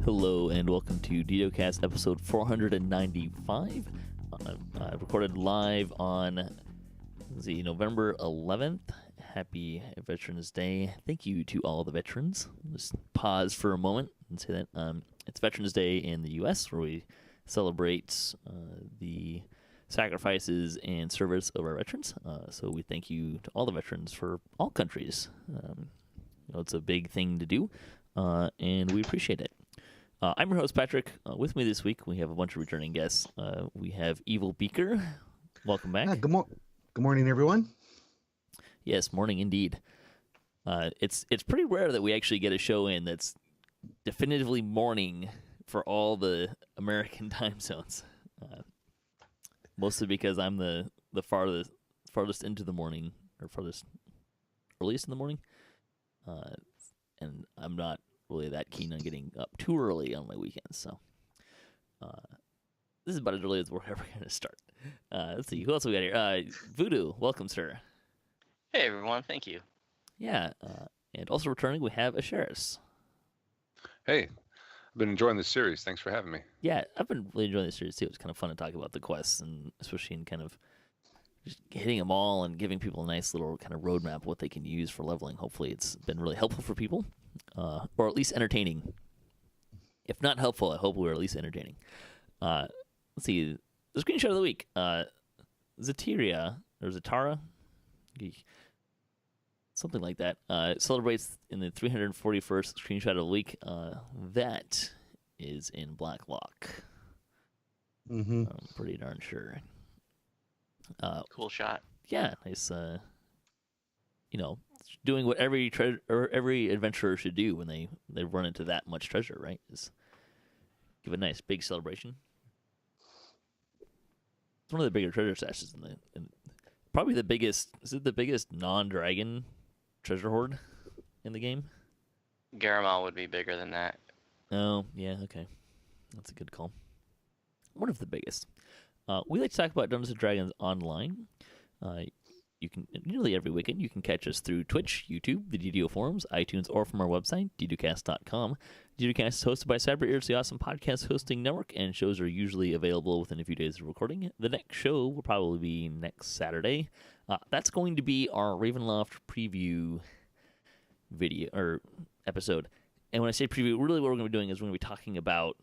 Hello and welcome to DDOCast episode 495. Recorded live on November 11th. Happy Veterans Day. Thank you to all the veterans. Just pause for a moment and say that it's Veterans Day in the U.S. where we celebrate the sacrifices and service of our veterans. So we thank you to all the veterans for all countries. It's a big thing to do, and we appreciate it. I'm your host, Patrick. With me this week, we have a bunch of returning guests. We have Evilbeeker. Welcome back. Good morning, everyone. Yes, morning indeed. It's pretty rare that we actually get a show in that's definitively morning for all the American time zones. Mostly because I'm the farthest into the morning, or earliest in the morning. And I'm not really that keen on getting up too early on my weekends, so this is about as early as we're ever going to start. Let's see, who else we got here? Voodu, welcome, sir. Hey, everyone, thank you. Yeah, and also returning, we have Asheras. Hey, I've been enjoying this series. Thanks for having me. Yeah, I've been really enjoying this series, too. It's kind of fun to talk about the quests, and especially in kind of just hitting them all and giving people a nice little kind of roadmap of what they can use for leveling. Hopefully it's been really helpful for people, or at least entertaining. If not helpful, I hope we're at least entertaining. Let's see, the screenshot of the week. Zatara, something like that, celebrates in the 341st screenshot of the week. That is in Blacklock. Mm-hmm. I'm pretty darn sure. Cool shot. Yeah, nice. Doing what every adventurer should do when they run into that much treasure, right? Is give a nice big celebration. It's one of the bigger treasure stashes in probably the biggest. Is it the biggest non-dragon treasure hoard in the game? Garamel would be bigger than that. Oh, yeah, okay, that's a good call. One of the biggest. We like to talk about Dungeons & Dragons online. You can nearly every weekend. You can catch us through Twitch, YouTube, the DDO forums, iTunes, or from our website, DDOCast.com. DDOCast is hosted by CyberEars, the awesome podcast hosting network, and shows are usually available within a few days of recording. The next show will probably be next Saturday. That's going to be our Ravenloft preview video or episode. And when I say preview, really what we're going to be doing is we're going to be talking about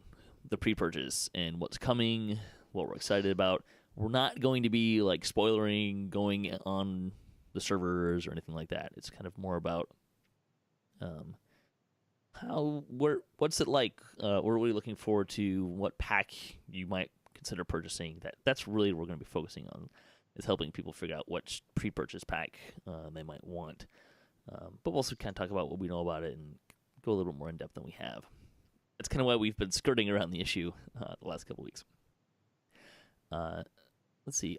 the pre-purchase and what's coming, what we're excited about. We're not going to be like spoilering going on the servers or anything like that. It's kind of more about what's it like? What are we looking forward to? What pack you might consider purchasing? That's really what we're going to be focusing on, is helping people figure out what pre-purchase pack they might want. But we'll also kind of talk about what we know about it and go a little bit more in depth than we have. That's kind of why we've been skirting around the issue the last couple of weeks. Let's see.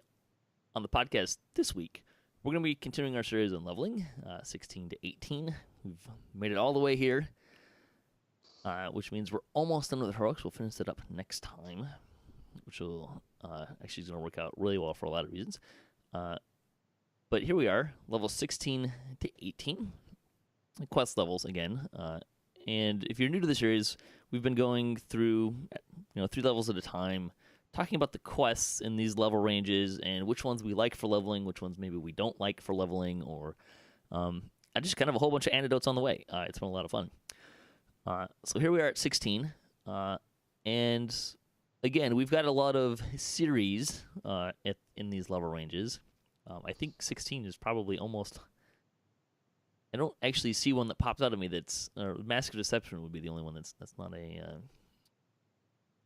On the podcast this week, we're going to be continuing our series on leveling, 16 to 18. We've made it all the way here, which means we're almost done with heroics. We'll finish it up next time, which will actually is going to work out really well for a lot of reasons. But here we are, level 16 to 18. Quest levels again. And if you're new to the series, we've been going through 3 levels at a time, talking about the quests in these level ranges and which ones we like for leveling, which ones maybe we don't like for leveling, or just kind of a whole bunch of anecdotes on the way. It's been a lot of fun. So here we are at 16. And again, we've got a lot of series in these level ranges. I think 16 is probably almost... I don't actually see one that pops out of me that's... Mask of Deception would be the only one that's not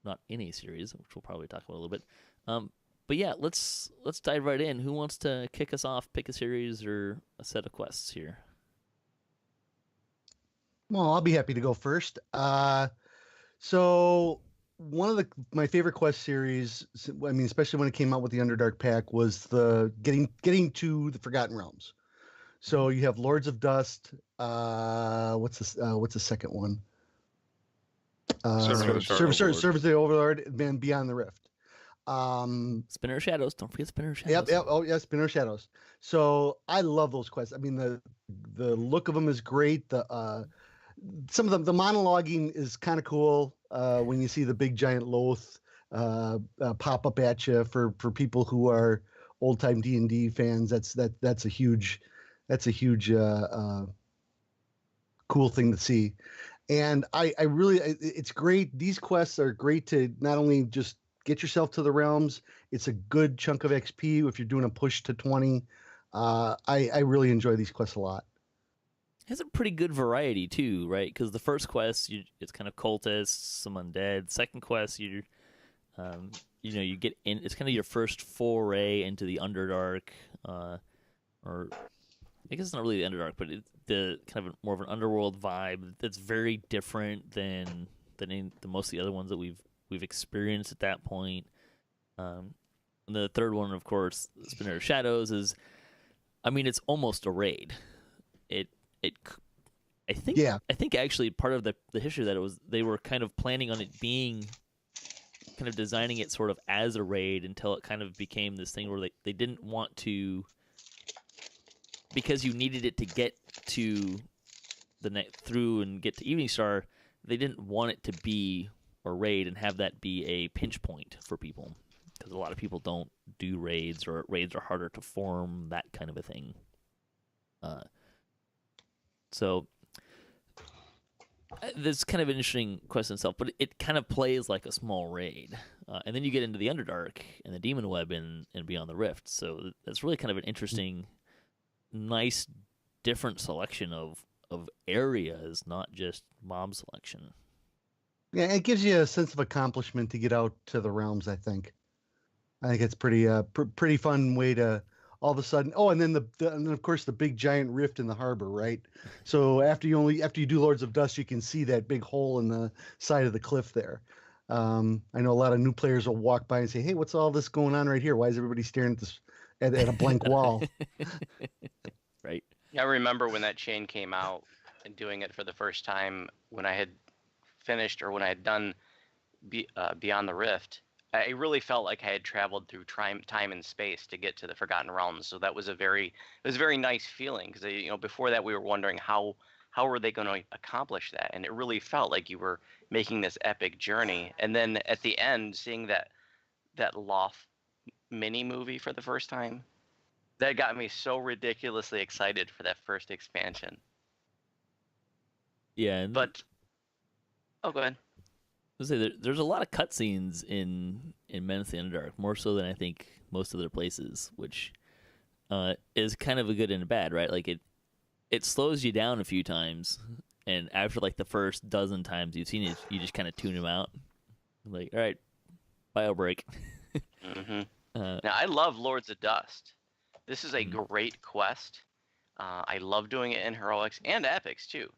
not in a series, which we'll probably talk about a little bit. But yeah, let's dive right in. Who wants to kick us off, pick a series or a set of quests here? Well, I'll be happy to go first. So one of my favorite quest series, I mean, especially when it came out with the Underdark pack, was the getting to the Forgotten Realms. So you have Lords of Dust. What's the second one? Service of the Overlord, and Beyond the Rift. Spinner of Shadows. Don't forget Spinner of Shadows. Yep. Oh, yeah, Spinner of Shadows. So I love those quests. I mean, the look of them is great. some of the monologuing is kind of cool when you see the big giant loath pop up at you. For people who are old time D&D fans, that's a huge cool thing to see. And I really, it's great. These quests are great to not only just get yourself to the realms. It's a good chunk of XP if you're doing a push to 20. I really enjoy these quests a lot. It has a pretty good variety too, right? Because the first quest, it's kind of cultists, some undead. Second quest, you get in. It's kind of your first foray into the Underdark, or I guess it's not really the Underdark, but it's the kind of more of an underworld vibe that's very different than most of the other ones that we've experienced at that point. And the third one, of course, Spinner of Shadows is, I mean, it's almost a raid. I think actually part of the history that it was, they were kind of planning on it being, kind of designing it sort of as a raid until it kind of became this thing where they didn't want to, because you needed it to get to through and get to Evening Star, they didn't want it to be a raid and have that be a pinch point for people, because a lot of people don't do raids, or raids are harder to form, that kind of a thing. So this kind of an interesting quest in itself, but it kind of plays like a small raid. And then you get into the Underdark and the Demon Web and Beyond the Rift. So that's really kind of an interesting, nice, different selection of areas, not just mob selection. Yeah, it gives you a sense of accomplishment to get out to the realms. I think it's pretty fun way to all of a sudden. Oh, and then and then of course the big giant rift in the harbor, right? So after you do Lords of Dust, you can see that big hole in the side of the cliff there. I know a lot of new players will walk by and say, "Hey, what's all this going on right here? Why is everybody staring at this at a blank wall?" Right. I remember when that chain came out and doing it for the first time, when I had finished, or when I had done Beyond the Rift. I really felt like I had traveled through time and space to get to the Forgotten Realms. So that was a very nice feeling, because before that we were wondering how were they going to accomplish that, and it really felt like you were making this epic journey. And then at the end, seeing that Loth mini movie for the first time, that got me so ridiculously excited for that first expansion. Yeah, go ahead. I say there's a lot of cutscenes in Menace the Underdark, more so than I think most other places, which is kind of a good and a bad, right? Like it slows you down a few times, and after like the first dozen times you've seen it, you just kind of tune them out. Like, all right, bio break. Mm-hmm. Now I love Lords of Dust. This is a great quest. I love doing it in heroics and epics too.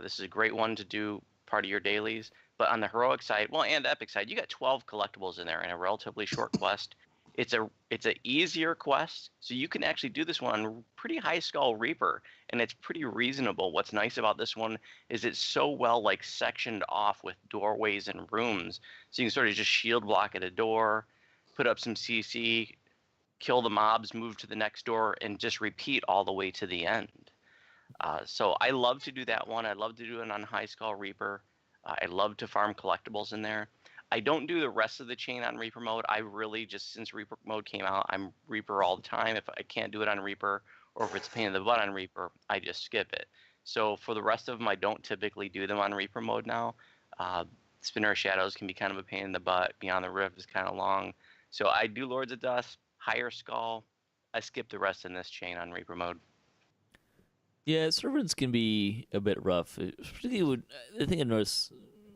This is a great one to do part of your dailies. But on the heroic side, and epic side, you got 12 collectibles in there in a relatively short quest. It's an easier quest, so you can actually do this one on pretty high skull Reaper, and it's pretty reasonable. What's nice about this one is it's so well sectioned off with doorways and rooms, so you can sort of just shield block at a door, put up some CC, kill the mobs, move to the next door, and just repeat all the way to the end. So I love to do that one. I love to do it on high skull Reaper. I love to farm collectibles in there. I don't do the rest of the chain on Reaper mode. I really just, since Reaper mode came out, I'm Reaper all the time. If I can't do it on Reaper, or if it's a pain in the butt on Reaper, I just skip it. So for the rest of them, I don't typically do them on Reaper mode now. Spinner of Shadows can be kind of a pain in the butt. Beyond the Rift is kind of long. So I do Lords of Dust, Higher Skull. I skip the rest in this chain on Reaper mode. Yeah, servants can be a bit rough. Particularly, I think I noticed.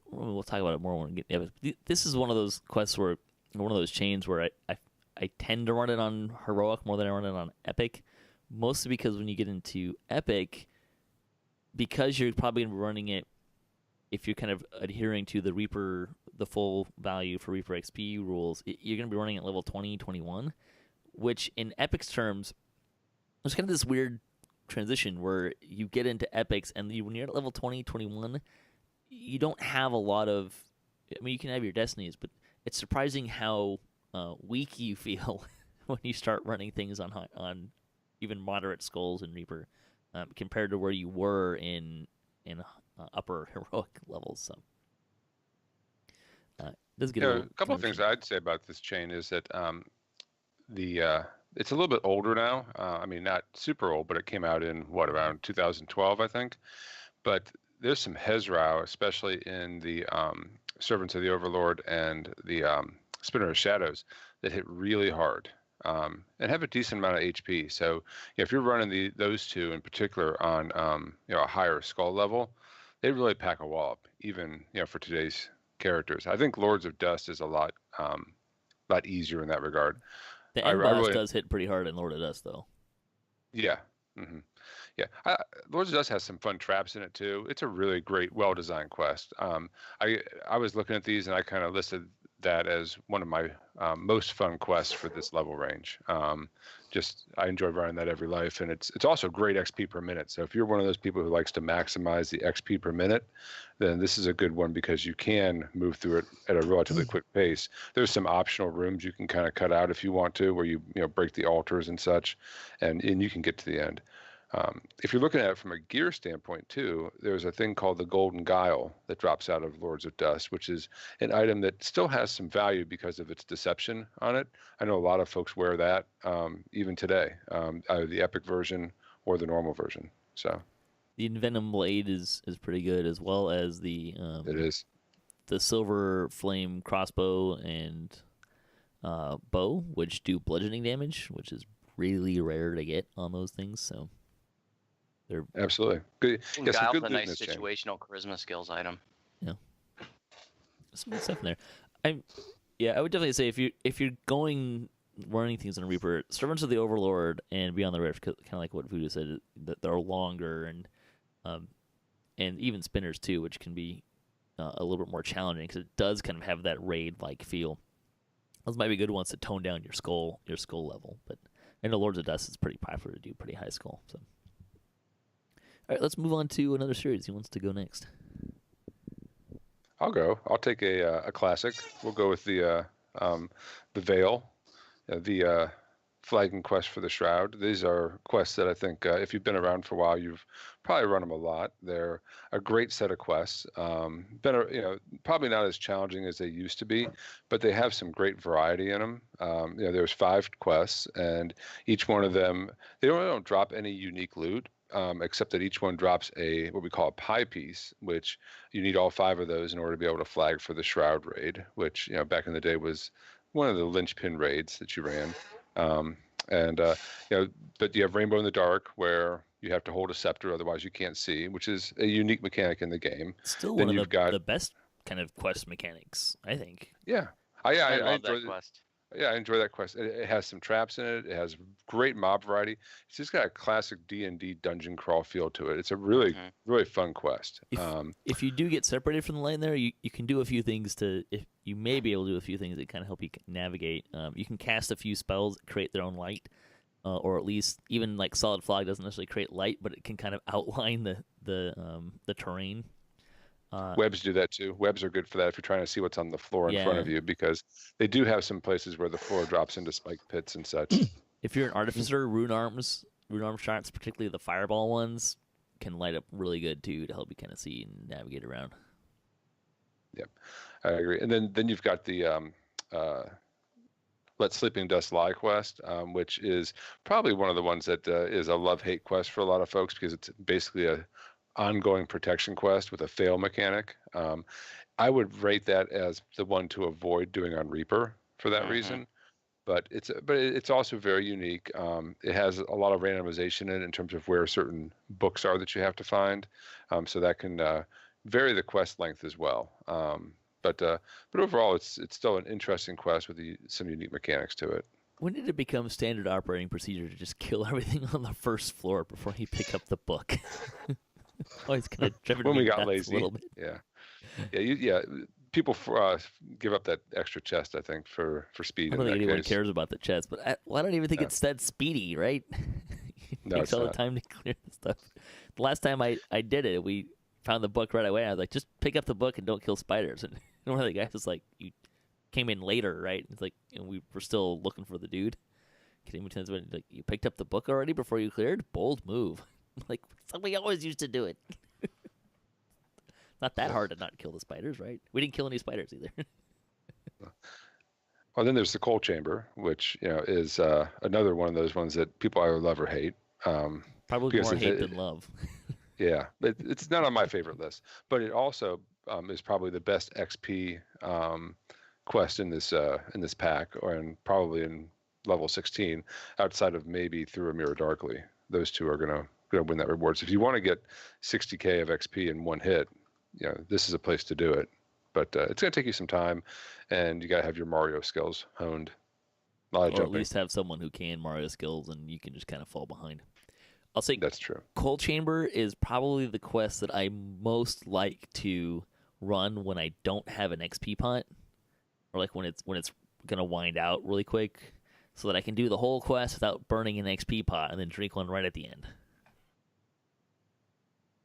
We'll talk about it more when we get. Yeah, this is one of those quests one of those chains where I tend to run it on heroic more than I run it on epic, mostly because when you get into epic, because you're probably going to be running it, if you're kind of adhering to the full value for Reaper XP rules, you're going to be running at level 20, 21, which in epic's terms, there's kind of this weird transition where you get into epics, and when you're at level 20, 21, you don't have a lot of, I mean, you can have your destinies, but it's surprising how weak you feel when you start running things on even moderate skulls in Reaper, compared to where you were in upper heroic levels. So it does get a couple of things I'd say about this chain is that it's a little bit older now. I mean, not super old, but it came out in around 2012, I think. But there's some Hezrau, especially in the Servants of the Overlord and the Spinner of Shadows, that hit really hard and have a decent amount of HP. So if you're running those two in particular on a higher skull level, they really pack a wallop, even for today's characters. I think Lords of Dust is a lot easier in that regard. The end boss does hit pretty hard in Lord of Dust, though. Yeah. Mm-hmm. Yeah, Lords of Dust has some fun traps in it too. It's a really great, well-designed quest. I was looking at these and I kind of listed that as one of my most fun quests for this level range. I enjoy running that every life, and it's also great XP per minute. So if you're one of those people who likes to maximize the XP per minute, then this is a good one because you can move through it at a relatively quick pace. There's some optional rooms you can kind of cut out if you want to, where you break the altars and such, and you can get to the end. If you're looking at it from a gear standpoint too, there's a thing called the Golden Guile that drops out of Lords of Dust, which is an item that still has some value because of its deception on it. I know a lot of folks wear that even today, either the epic version or the normal version. So the Envenom Blade is pretty good, as well as the it is the Silver Flame crossbow and bow, which do bludgeoning damage, which is really rare to get on those things. So. They're absolutely good. Yeah, Guile's a nice situational charisma skills item. Yeah, some good stuff in there. I would definitely say if you're going running things in Reaper, Servants of the Overlord and Beyond the Rift, kind of like what Voodu said, that they're longer and even Spinners too, which can be a little bit more challenging because it does kind of have that raid-like feel. Those might be good ones to tone down your skull level, but I know Lords of Dust is pretty popular to do pretty high skull. So. All right, let's move on to another series. Who wants to go next? I'll go. I'll take a classic. We'll go with the Veil, the Flagging Quest for the Shroud. These are quests that I think if you've been around for a while, you've probably run them a lot. They're a great set of quests. Probably not as challenging as they used to be, but they have some great variety in them. There's 5 quests, and each one of them, they don't drop any unique loot. Except that each one drops what we call a pie piece, which you need all 5 of those in order to be able to flag for the Shroud raid, which back in the day was one of the linchpin raids that you ran. But you have Rainbow in the Dark, where you have to hold a scepter, otherwise you can't see, which is a unique mechanic in the game. Still one of the best kind of quest mechanics, I think. Yeah, I love that quest. Yeah, I enjoy that quest. It has some traps in it. It has great mob variety. It's just got a classic D&D dungeon crawl feel to it. It's a really, really fun quest. If you do get separated from the line there, you can do a few things you may be able to do a few things that kind of help you navigate. You can cast a few spells that create their own light, or at least even like Solid Fog doesn't necessarily create light, but it can kind of outline the terrain. Webs do that too. Webs are good for that if you're trying to see what's on the floor in front of you, because they do have some places where the floor drops into spike pits and such. If you're an artificer, rune arm shots, particularly the fireball ones, can light up really good too to help you kind of see and navigate around. Yep, I agree. And then you've got the Let Sleeping Dust Lie quest, which is probably one of the ones that is a love-hate quest for a lot of folks, because it's basically a ongoing protection quest with a fail mechanic. I would rate that as the one to avoid doing on Reaper for that reason. But it's also very unique. It has a lot of randomization in it in terms of where certain books are that you have to find. So that can vary the quest length as well. But overall, it's still an interesting quest with some unique mechanics to it. When did it become standard operating procedure to just kill everything on the first floor before you pick up the book? Always kind of driven when we got nuts lazy. A little bit. Yeah. People give up that extra chest, I think, for speed. I don't think anyone cares about the chest, but I don't even think it's that speedy, right? It takes all the time to clear the stuff. The last time I did it, we found the book right away. I was like, just pick up the book and don't kill spiders. And one of the guys was like, you came in later, right? It's like, and we were still looking for the dude. Like, you picked up the book already before you cleared? Bold move. Like, we always used to do it. Not that hard to not kill the spiders, right? We didn't kill any spiders either. Well, then there's the coal chamber, which is another one of those ones that people either love or hate. Probably more hate than love. Yeah, it's not on my favorite list, but it also is probably the best XP quest in this pack, and probably in level 16, outside of maybe Through a Mirror Darkly. Those two are gonna win that reward. So if you want to get 60k of XP in one hit, this is a place to do it. But it's gonna take you some time, and you gotta have your Mario skills honed. A lot of jumping. At least have someone who can Mario skills, and you can just kind of fall behind. I'll say that's true. Coal Chamber is probably the quest that I most like to run when I don't have an XP pot, or like when it's gonna wind out really quick, so that I can do the whole quest without burning an XP pot and then drink one right at the end.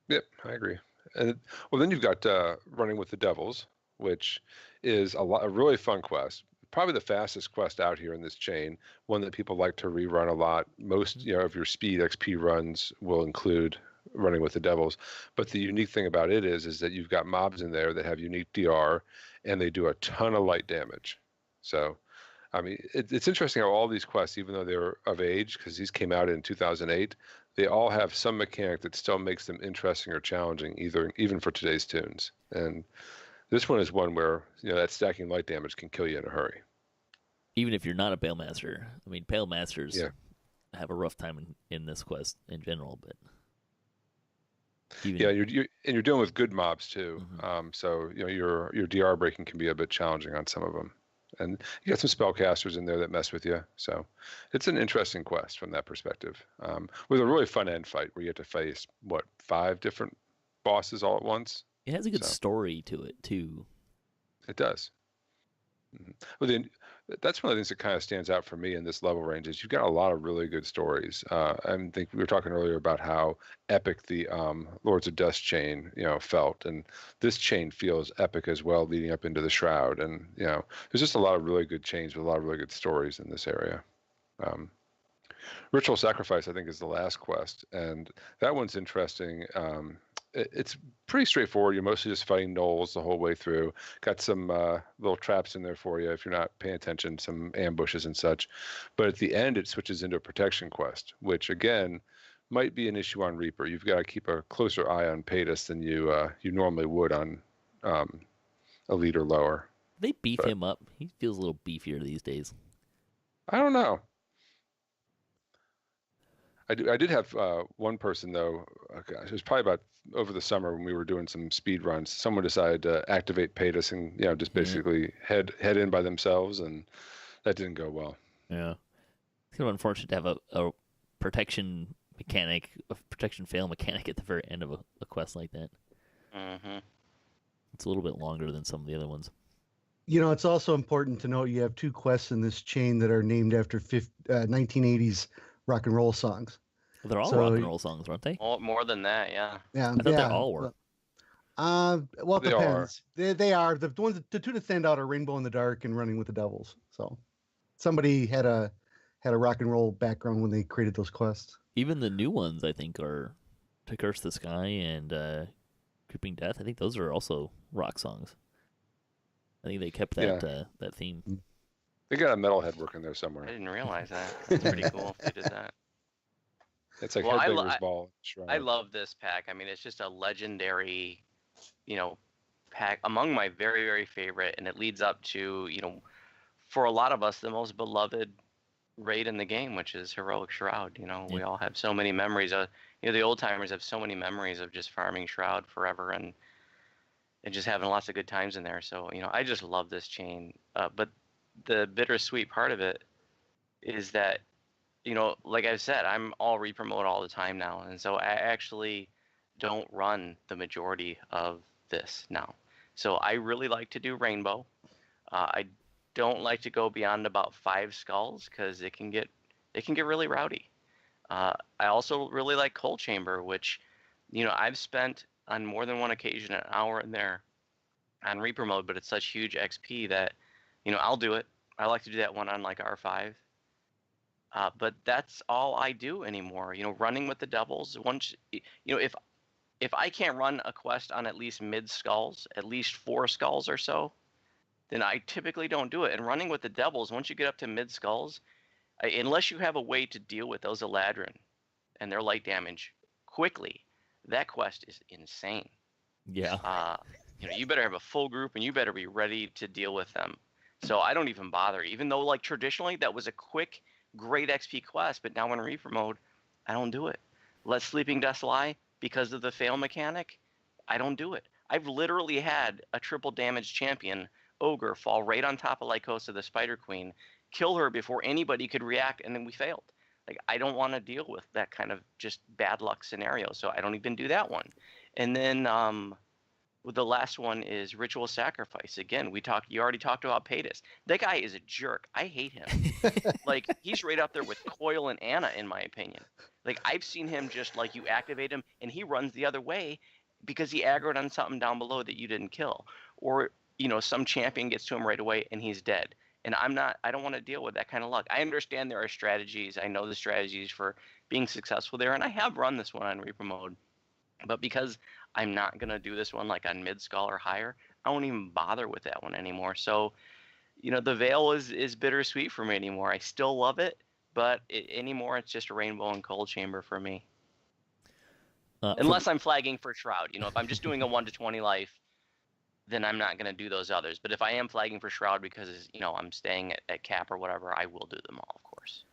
Yep, I agree. And then you've got Running with the Devils, which is a really fun quest. Probably the fastest quest out here in this chain, one that people like to rerun a lot. Most of your speed XP runs will include Running with the Devils, but the unique thing about it is that you've got mobs in there that have unique DR, and they do a ton of light damage. So, I mean, it's interesting how all these quests, even though they're of age, because these came out in 2008, they all have some mechanic that still makes them interesting or challenging, even for today's tunes. And this one is one where that stacking light damage can kill you in a hurry. Even if you're not a Pale Master. I mean, Pale Masters have a rough time in this quest in general, but you're dealing with good mobs too. Mm-hmm. So your DR breaking can be a bit challenging on some of them, and you got some spellcasters in there that mess with you. So it's an interesting quest from that perspective, with a really fun end fight where you have to face 5 different bosses all at once. It has a good story to it too. It does. Mm-hmm. Well, then that's one of the things that kind of stands out for me in this level range is you've got a lot of really good stories. I think we were talking earlier about how epic the Lords of Dust chain, felt, and this chain feels epic as well, leading up into the Shroud. And there's just a lot of really good chains with a lot of really good stories in this area. Ritual Sacrifice, I think, is the last quest, and that one's interesting. It's pretty straightforward. You're mostly just fighting gnolls the whole way through. Got some little traps in there for you if you're not paying attention, some ambushes and such. But at the end, it switches into a protection quest, which again might be an issue on Reaper. You've got to keep a closer eye on Paytas than you normally would on Elite or lower. They beef him up. He feels a little beefier these days. I don't know. I did have one person though. It was probably about over the summer when we were doing some speed runs. Someone decided to activate Paytas and just basically head in by themselves, and that didn't go well. Yeah, it's kind of unfortunate to have a protection mechanic, a protection fail mechanic at the very end of a quest like that. Mm-hmm. It's a little bit longer than some of the other ones. It's also important to note you have 2 quests in this chain that are named after 1980s rock and roll songs. Well, they're all rock and roll songs, aren't they? More than that, yeah. Yeah, I thought they all were. Well, it depends. They are. The 2 that stand out are Rainbow in the Dark and Running with the Devils. So somebody had a rock and roll background when they created those quests. Even the new ones, I think, are To Curse the Sky and Creeping Death. I think those are also rock songs. I think they kept that that theme. They got a metalhead working there somewhere. I didn't realize that. That's pretty cool if they did that. It's like Headbanger's Ball. I love this pack. I mean, it's just a legendary, pack among my very, very favorite, and it leads up to, for a lot of us, the most beloved raid in the game, which is Heroic Shroud. We all have so many memories of, the old timers have so many memories of just farming Shroud forever and just having lots of good times in there. So, I just love this chain. But the bittersweet part of it is that, like I said, I'm all Reaper mode all the time now. And so I actually don't run the majority of this now. So I really like to do Rainbow. I don't like to go beyond about 5 skulls because it can get really rowdy. I also really like Coal Chamber, which, I've spent on more than one occasion an hour in there on Reaper mode, but it's such huge XP that, I'll do it. I like to do that one on like R5. But that's all I do anymore. Running with the Devils. Once, if if I can't run a quest on at least mid skulls, at least 4 skulls or so, then I typically don't do it. And running with the devils, once you get up to mid skulls, unless you have a way to deal with those Eladrin and their light damage quickly, that quest is insane. Yeah. You better have a full group and you better be ready to deal with them. So I don't even bother, even though like traditionally that was a quick, great XP quest, but now in Reaper mode, I don't do it. Let Sleeping Dust lie because of the fail mechanic. I don't do it. I've literally had a triple damage champion ogre fall right on top of Lycosa the Spider Queen, kill her before anybody could react, and then we failed. Like, I don't want to deal with that kind of just bad luck scenario, so I don't even do that one. And then the last one is Ritual Sacrifice. Again, you already talked about Paytas. That guy is a jerk. I hate him. Like, he's right up there with Coil and Anna, in my opinion. Like, I've seen him just, like, you activate him, and he runs the other way because he aggroed on something down below that you didn't kill. Or, some champion gets to him right away, and he's dead. And I don't want to deal with that kind of luck. I understand there are strategies. I know the strategies for being successful there, and I have run this one on Reaper mode. But because I'm not going to do this one like on mid-skull or higher, I won't even bother with that one anymore. So, the Veil is bittersweet for me anymore. I still love it, but anymore it's just a Rainbow and Cold Chamber for me. Unless I'm flagging for Shroud. If I'm just doing a 1 to 20 life, then I'm not going to do those others. But if I am flagging for Shroud because, I'm staying at cap or whatever, I will do them all, of course.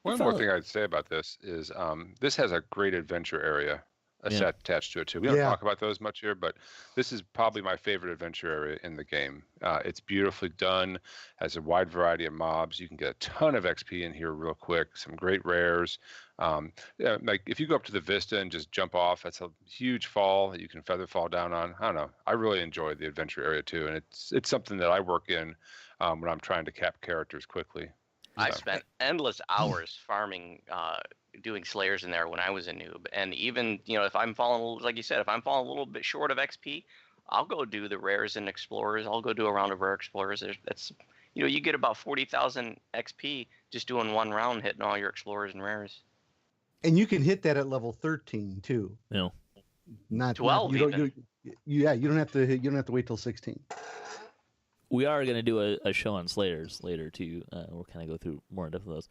One more thing I'd say about this is this has a great adventure area attached to it too. We don't talk about those much here, but this is probably my favorite adventure area in the game. It's beautifully done, has a wide variety of mobs. You can get a ton of XP in here real quick, some great rares. Like if you go up to the Vista and just jump off, that's a huge fall that you can feather fall down on. I don't know. I really enjoy the adventure area too, and it's something that I work in when I'm trying to cap characters quickly. I spent endless hours farming, doing Slayers in there when I was a noob. And even, if I'm falling, like you said, if I'm falling a little bit short of XP, I'll go do the Rares and Explorers. I'll go do a round of Rare Explorers. That's, you get about 40,000 XP just doing one round, hitting all your Explorers and Rares. And you can hit that at level 13 too. No. Not 12 you even. You don't have to wait till 16. We are going to do a show on Slayers later, too. We'll kind of go through more in depth of those.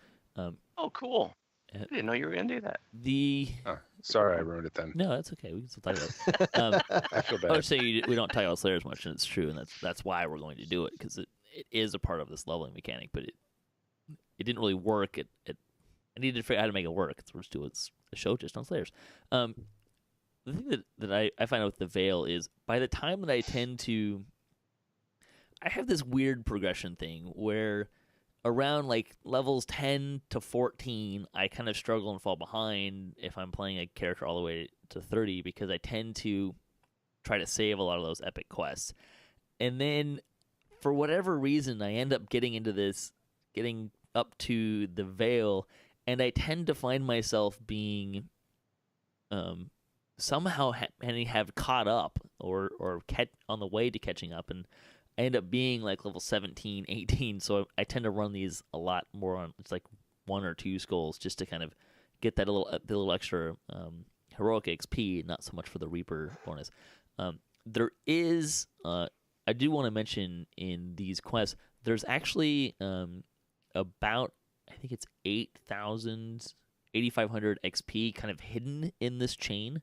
Oh, cool. I didn't know you were going to do that. Sorry, I ruined it then. No, that's okay. We can still talk about it. I feel bad. I would say we don't talk about Slayers much, and it's true, and that's why we're going to do it, because it is a part of this leveling mechanic, but it didn't really work. I needed to figure out how to make it work, so we're just doing a show just on Slayers. The thing that I find out with the Veil is, by the time that I tend to... I have this weird progression thing where around like levels 10 to 14, I kind of struggle and fall behind if I'm playing a character all the way to 30, because I tend to try to save a lot of those epic quests. And then for whatever reason, I end up getting up to the Veil, and I tend to find myself being somehow have caught up or on the way to catching up, and I end up being like level 17, 18, so I tend to run these a lot more on, it's like 1 or 2 skulls, just to kind of get that little extra heroic XP, not so much for the Reaper bonus. There is, I do want to mention in these quests, there's actually about, I think it's 8,500 XP kind of hidden in this chain,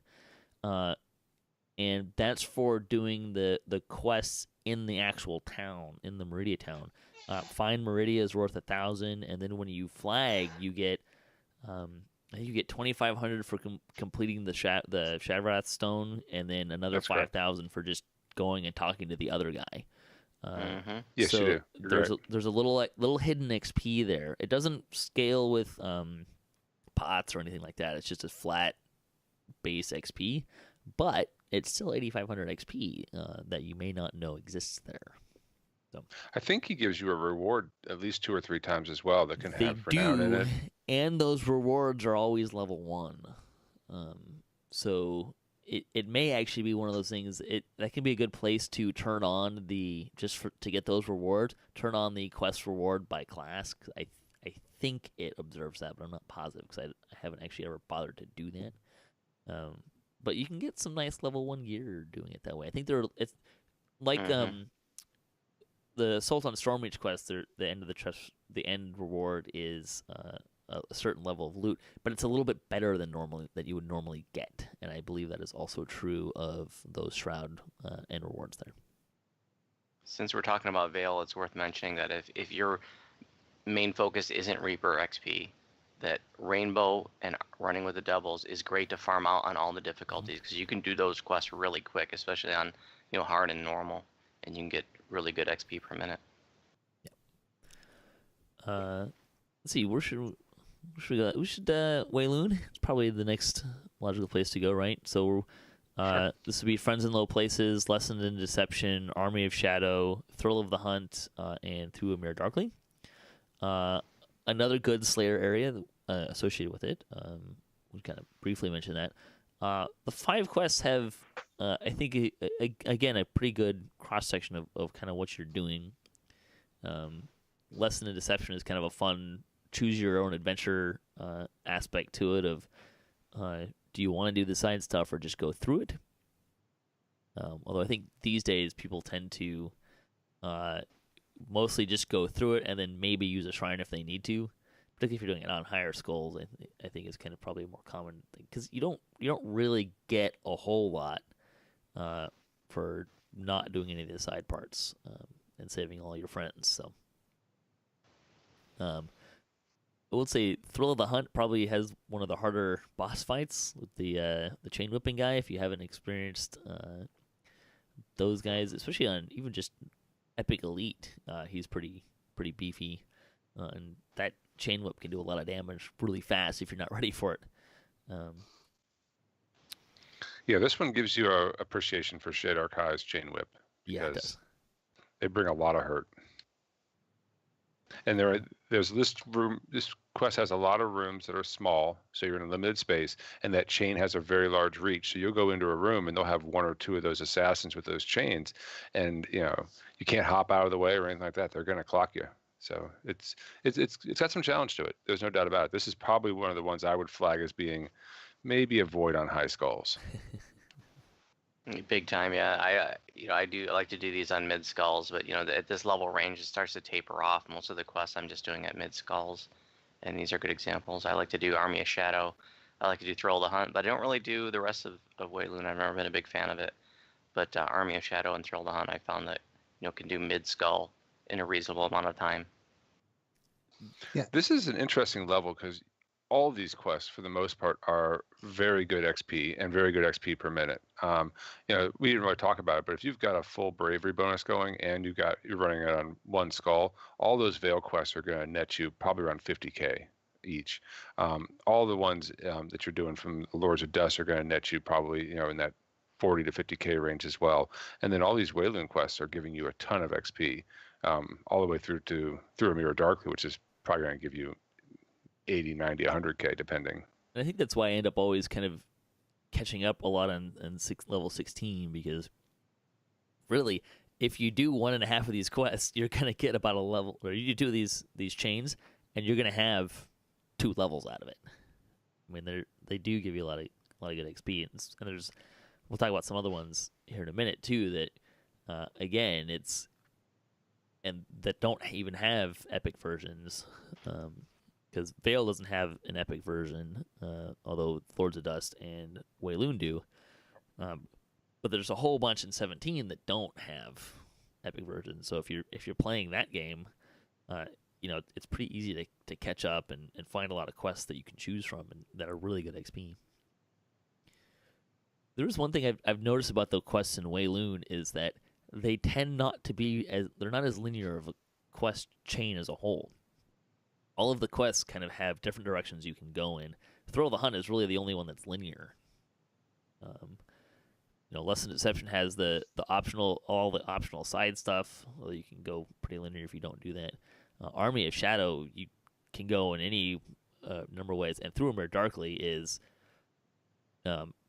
and that's for doing the quests in the actual town, in the Meridia town. Find Meridia is worth 1,000, and then when you flag, you get 2,500 for completing the Shavrath Stone, and then another 5,000 for just going and talking to the other guy. Yes, so you do. There's a little hidden XP there. It doesn't scale with pots or anything like that. It's just a flat base XP, but it's still 8,500 XP that you may not know exists there. So I think he gives you a reward at least 2 or 3 times as well that can have renown in it. And those rewards are always level 1. So it may actually be one of those things. That can be a good place to turn on to get those rewards. Turn on the quest reward by class. 'Cause I think it observes that, but I'm not positive because I haven't actually ever bothered to do that. but you can get some nice level 1 gear doing it that way. I think it's like the Sultan Stormreach quest. The end of the end reward is a certain level of loot, but it's a little bit better than that you would normally get, and I believe that is also true of those Shroud end rewards there. Since we're talking about Veil, it's worth mentioning that if your main focus isn't Reaper XP, that Rainbow and running with the doubles is great to farm out on all the difficulties, because you can do those quests really quick, especially on hard and normal, and you can get really good XP per minute. Let's see, where should we go? We should Wayloon. It's probably the next logical place to go, right? So Sure. This would be Friends in Low Places, Lessons in Deception, Army of Shadow, Thrill of the Hunt, and Through a Mirror Darkly. Another good Slayer area associated with it. We kind of briefly mentioned that. The 5 quests have, I think, again, a pretty good cross-section of kind of what you're doing. Lesson in Deception is kind of a fun choose-your-own-adventure aspect to it of, do you want to do the side stuff or just go through it? Although I think these days people tend to mostly just go through it and then maybe use a shrine if they need to. Particularly if you're doing it on higher skulls, I think is kind of probably a more common thing, because you don't really get a whole lot for not doing any of the side parts and saving all your friends. So I would say Thrill of the Hunt probably has one of the harder boss fights with the chain whipping guy. If you haven't experienced those guys, especially on even just Epic Elite, he's pretty beefy, and that chain whip can do a lot of damage really fast if you're not ready for it. Yeah, this one gives you a appreciation for Shade Archive's chain whip. Yeah, it does. They bring a lot of hurt. And there's this room. This quest has a lot of rooms that are small, so you're in a limited space, and that chain has a very large reach. So you'll go into a room, and they'll have 1 or 2 of those assassins with those chains, and you can't hop out of the way or anything like that. They're going to clock you. So it's got some challenge to it. There's no doubt about it. This is probably one of the ones I would flag as being maybe a void on high skulls. Big time, yeah. I like to do these on mid skulls, but at this level range it starts to taper off. Most of the quests I'm just doing at mid skulls, and these are good examples. I like to do Army of Shadow. I like to do Thrill of the Hunt, but I don't really do the rest of Wayloon. I've never been a big fan of it. But Army of Shadow and Thrill of the Hunt, I found that can do mid skull in a reasonable amount of time. Yeah, this is an interesting level because all these quests, for the most part, are very good XP and very good XP per minute. We didn't really talk about it, but if you've got a full bravery bonus going and you're running it on 1 skull, all those Veil quests are going to net you probably around 50k each. All the ones that you're doing from the Lords of Dust are going to net you probably in that 40 to 50k range as well. And then all these Wayloon quests are giving you a ton of XP, all the way through a Mirror Darkly, which is probably going to give you 80, 90, 100k depending. And I think that's why I end up always kind of catching up a lot on level 16, because really, if you do 1.5 of these quests, you're gonna get about a level, or you do these chains, and you're gonna have 2 levels out of it. I mean, they do give you a lot of good XP, and we'll talk about some other ones here in a minute too. That again, and that don't even have epic versions. Because Veil doesn't have an epic version, although Lords of Dust and Wayloon do. But there's a whole bunch in 17 that don't have epic versions. So if you're playing that game, it's pretty easy to catch up and find a lot of quests that you can choose from and that are really good XP. There's one thing I've noticed about the quests in Wayloon is that they tend not to be they're not as linear of a quest chain as a whole. All of the quests kind of have different directions you can go in. Thrill of the Hunt is really the only one that's linear. Lesson Deception has all the optional side stuff. Well, you can go pretty linear if you don't do that. Army of Shadow, you can go in any number of ways, and Through a Mirror Darkly is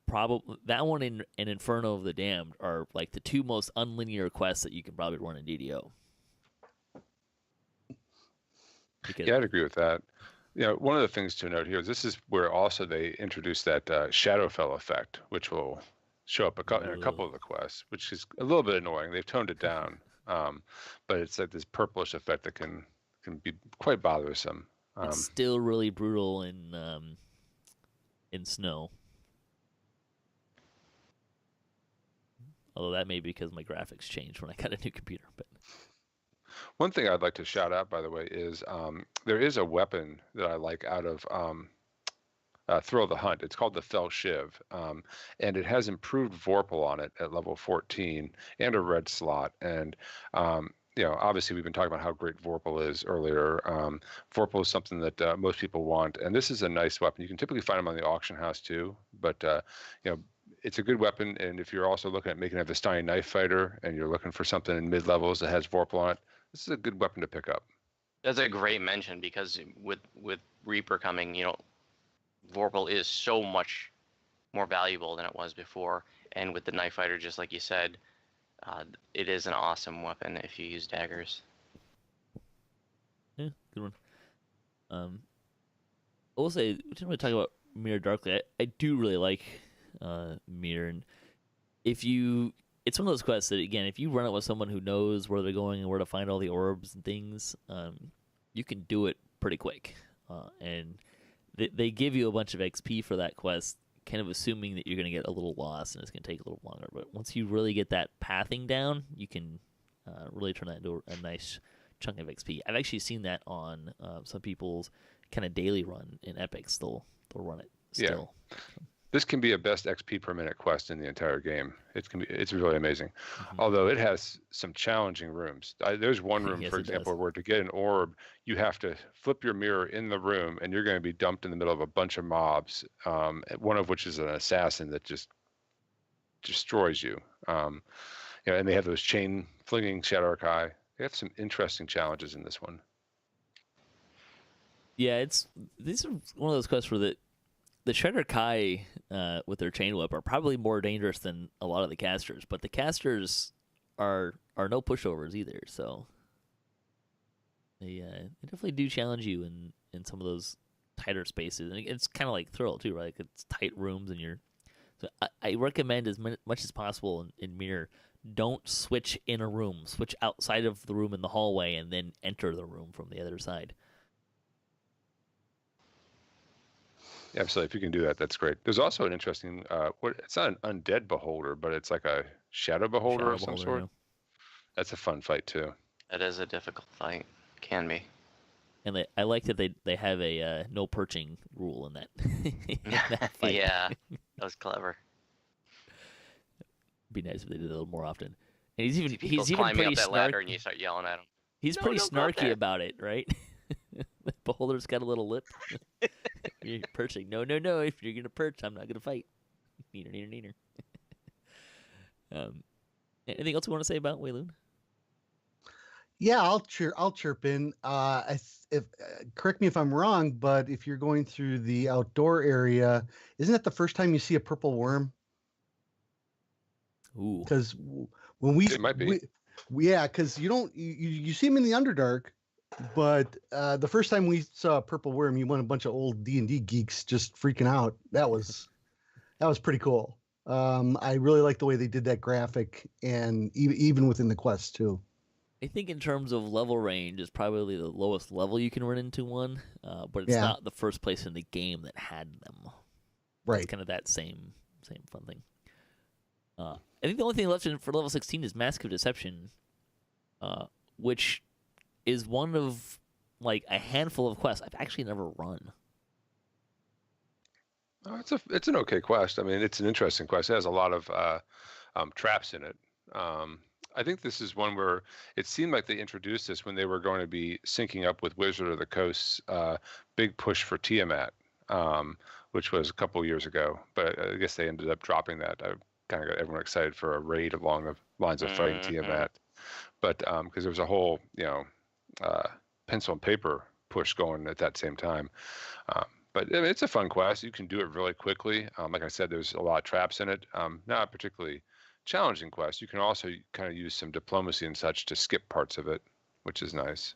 probably that one and Inferno of the Damned are like the 2 most unlinear quests that you can probably run in DDO. Yeah, I'd agree with that. One of the things to note here is this is where also they introduced that Shadowfell effect, which will show up in a couple of the quests, which is a little bit annoying. They've toned it down, but it's like this purplish effect that can be quite bothersome. It's still really brutal in snow. Although that may be because my graphics changed when I got a new computer. But one thing I'd like to shout out, by the way, is there is a weapon that I like out of Thrill of the Hunt. It's called the Fell Shiv, and it has improved Vorpal on it at level 14 and a red slot. And obviously we've been talking about how great Vorpal is earlier. Vorpal is something that most people want, and this is a nice weapon. You can typically find them on the auction house too, but it's a good weapon. And if you're also looking at making a Vistani knife fighter and you're looking for something in mid levels that has Vorpal on it, this is a good weapon to pick up. That's a great mention, because with Reaper coming, Vorpal is so much more valuable than it was before. And with the knife fighter, just like you said, it is an awesome weapon if you use daggers. Yeah, good one. I will say, we didn't really talk about Mirror Darkly. I do really like Mirror, and it's one of those quests that, again, if you run it with someone who knows where they're going and where to find all the orbs and things, you can do it pretty quick. And they give you a bunch of XP for that quest, kind of assuming that you're going to get a little lost and it's going to take a little longer. But once you really get that pathing down, you can really turn that into a nice chunk of XP. I've actually seen that on some people's kind of daily run in Epics. They'll run it still. Yeah. This can be a best XP per minute quest in the entire game. It's really amazing. Mm-hmm. Although it has some challenging rooms. There's one room, for example, where to get an orb, you have to flip your mirror in the room, and you're going to be dumped in the middle of a bunch of mobs, one of which is an assassin that just destroys you. And they have those chain flinging Shadow Archive. They have some interesting challenges in this one. Yeah, these are one of those quests where the Shredder Kai with their chain whip are probably more dangerous than a lot of the casters, but the casters are no pushovers either, so they definitely do challenge you in some of those tighter spaces. And it's kind of like Thrill too, right? Like, it's tight rooms, and so I recommend as much as possible in Mirror, don't switch in a room. Switch outside of the room in the hallway and then enter the room from the other side. Absolutely. If you can do that, that's great. There's also an interesting, it's not an undead beholder, but it's like a shadow beholder of some sort. Yeah. That's a fun fight too. That is a difficult fight. Can be. And I like that they have a no perching rule in that, in that fight. Yeah, that was clever. It'd be nice if they did it a little more often. And he's even climbing pretty up that ladder, and you start yelling at him. He's pretty snarky about it, right? The beholder's got a little lip. You're perching. No. If you're gonna perch, I'm not gonna fight. Neener. Anything else you want to say about Wayloon? Yeah, I'll chirp in. Correct me if I'm wrong, but if you're going through the outdoor area, isn't that the first time you see a purple worm? Ooh. Because when it might be. Because you see him in the Underdark, but the first time we saw a purple worm, you went a bunch of old D&D geeks just freaking out. That was pretty cool. I really like the way they did that graphic, and even within the quest too. I think in terms of level range, it's probably the lowest level you can run into one, but it's not the first place in the game that had them. Right. It's kind of that same fun thing. I think the only thing left for level 16 is Mask of Deception, which is one of like a handful of quests I've actually never run. Oh, it's an okay quest. I mean, it's an interesting quest. It has a lot of traps in it. I think this is one where it seemed like they introduced this when they were going to be syncing up with Wizard of the Coast's big push for Tiamat, which was a couple years ago. But I guess they ended up dropping that. I kind of got everyone excited for a raid along the lines of fighting Tiamat. But because there was a whole, pencil and paper push going at that same time. But it's a fun quest. You can do it really quickly. Like I said, there's a lot of traps in it. Not particularly challenging quest. You can also kind of use some diplomacy and such to skip parts of it, which is nice.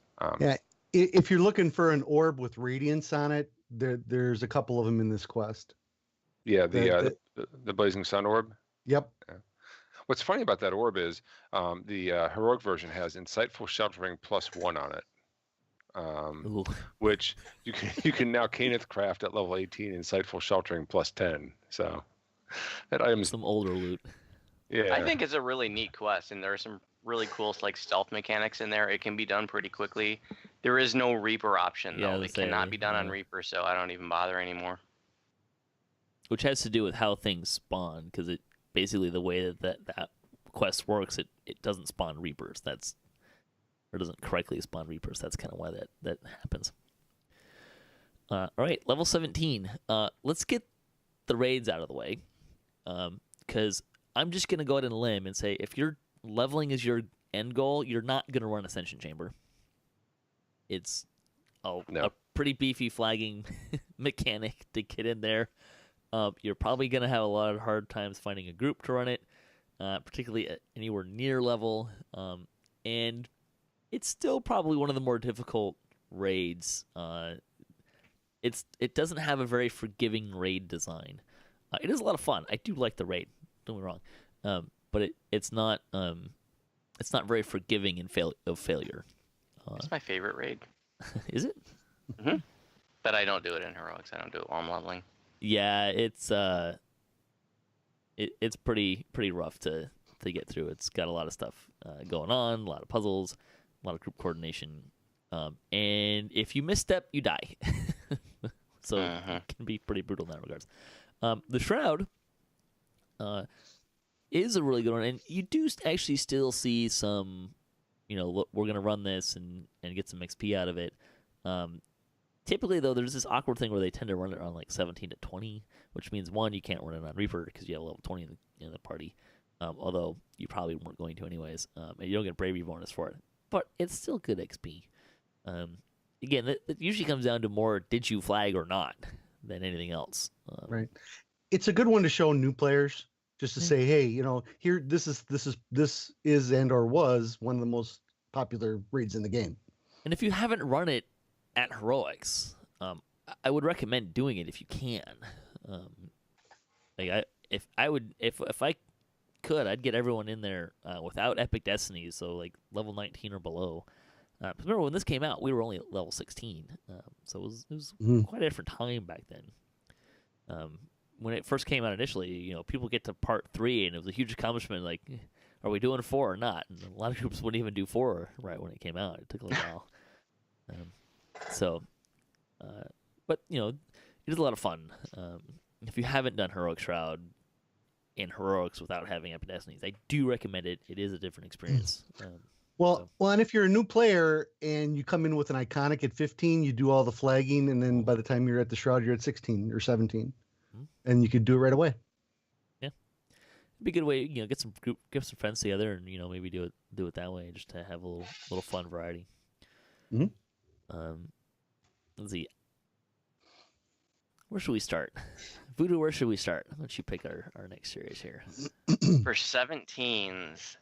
If you're looking for an orb with radiance on it, there's a couple of them in this quest. Yeah, the Blazing Sun orb. Yep. Yeah. What's funny about that orb is the heroic version has Insightful Sheltering +1 on it, which you can now Caneth craft at level 18 Insightful Sheltering +10. So that item's some older loot. Yeah, I think it's a really neat quest, and there are some really cool like stealth mechanics in there. It can be done pretty quickly. There is no Reaper option though. It cannot be done on Reaper, so I don't even bother anymore. Which has to do with how things spawn, because it basically the way that quest works, it doesn't spawn Reapers. Or doesn't correctly spawn Reapers. That's kind of why that happens. All right, level 17. Let's get the raids out of the way, because I'm just gonna go out on a limb and say if you're leveling is your end goal, you're not gonna run Ascension Chamber. It's a pretty beefy flagging mechanic to get in there. You're probably going to have a lot of hard times finding a group to run it, particularly at anywhere near level. And it's still probably one of the more difficult raids. It doesn't have a very forgiving raid design. It is a lot of fun. I do like the raid. Don't get me wrong, but it's not very forgiving of failure. It's my favorite raid. Is it? Mm-hmm. But I don't do it in heroics. I don't do it while I'm leveling. Yeah, it's pretty rough to get through. It's got a lot of stuff going on, a lot of puzzles, a lot of group coordination, and if you misstep, you die. So it can be pretty brutal in that regards. The Shroud is a really good one, and you do actually still see some, look, we're gonna run this and get some XP out of it. Typically, though, there's this awkward thing where they tend to run it on like 17 to 20, which means, one, you can't run it on Reaper because you have level 20 in the party, although you probably weren't going to anyways, and you don't get bravery bonus for it. But it's still good XP. Again, it usually comes down to more did you flag or not than anything else. Right. It's a good one to show new players, just to say, hey, here, this is and or was one of the most popular raids in the game. And if you haven't run it at heroics, I would recommend doing it if you can. If I could, I'd get everyone in there without epic destinies, so like level 19 or below. Remember when this came out, we were only at level 16, so it was quite a different time back then. When it first came out initially, people get to part 3, and it was a huge accomplishment. Like, are we doing 4 or not? And a lot of groups wouldn't even do 4 right when it came out. It took a little while. But it is a lot of fun. If you haven't done Heroic Shroud in Heroics without having Epic Destinies, I do recommend it. It is a different experience. Well, and if you're a new player and you come in with an iconic at 15, you do all the flagging, and then by the time you're at the Shroud, you're at 16 or 17, and you could do it right away. Yeah, it'd be a good way. Get some friends together, and maybe do it that way, just to have a little fun variety. Let's see. Where should we start? Voodu, where should we start? Why don't you pick our next series here? For 17s,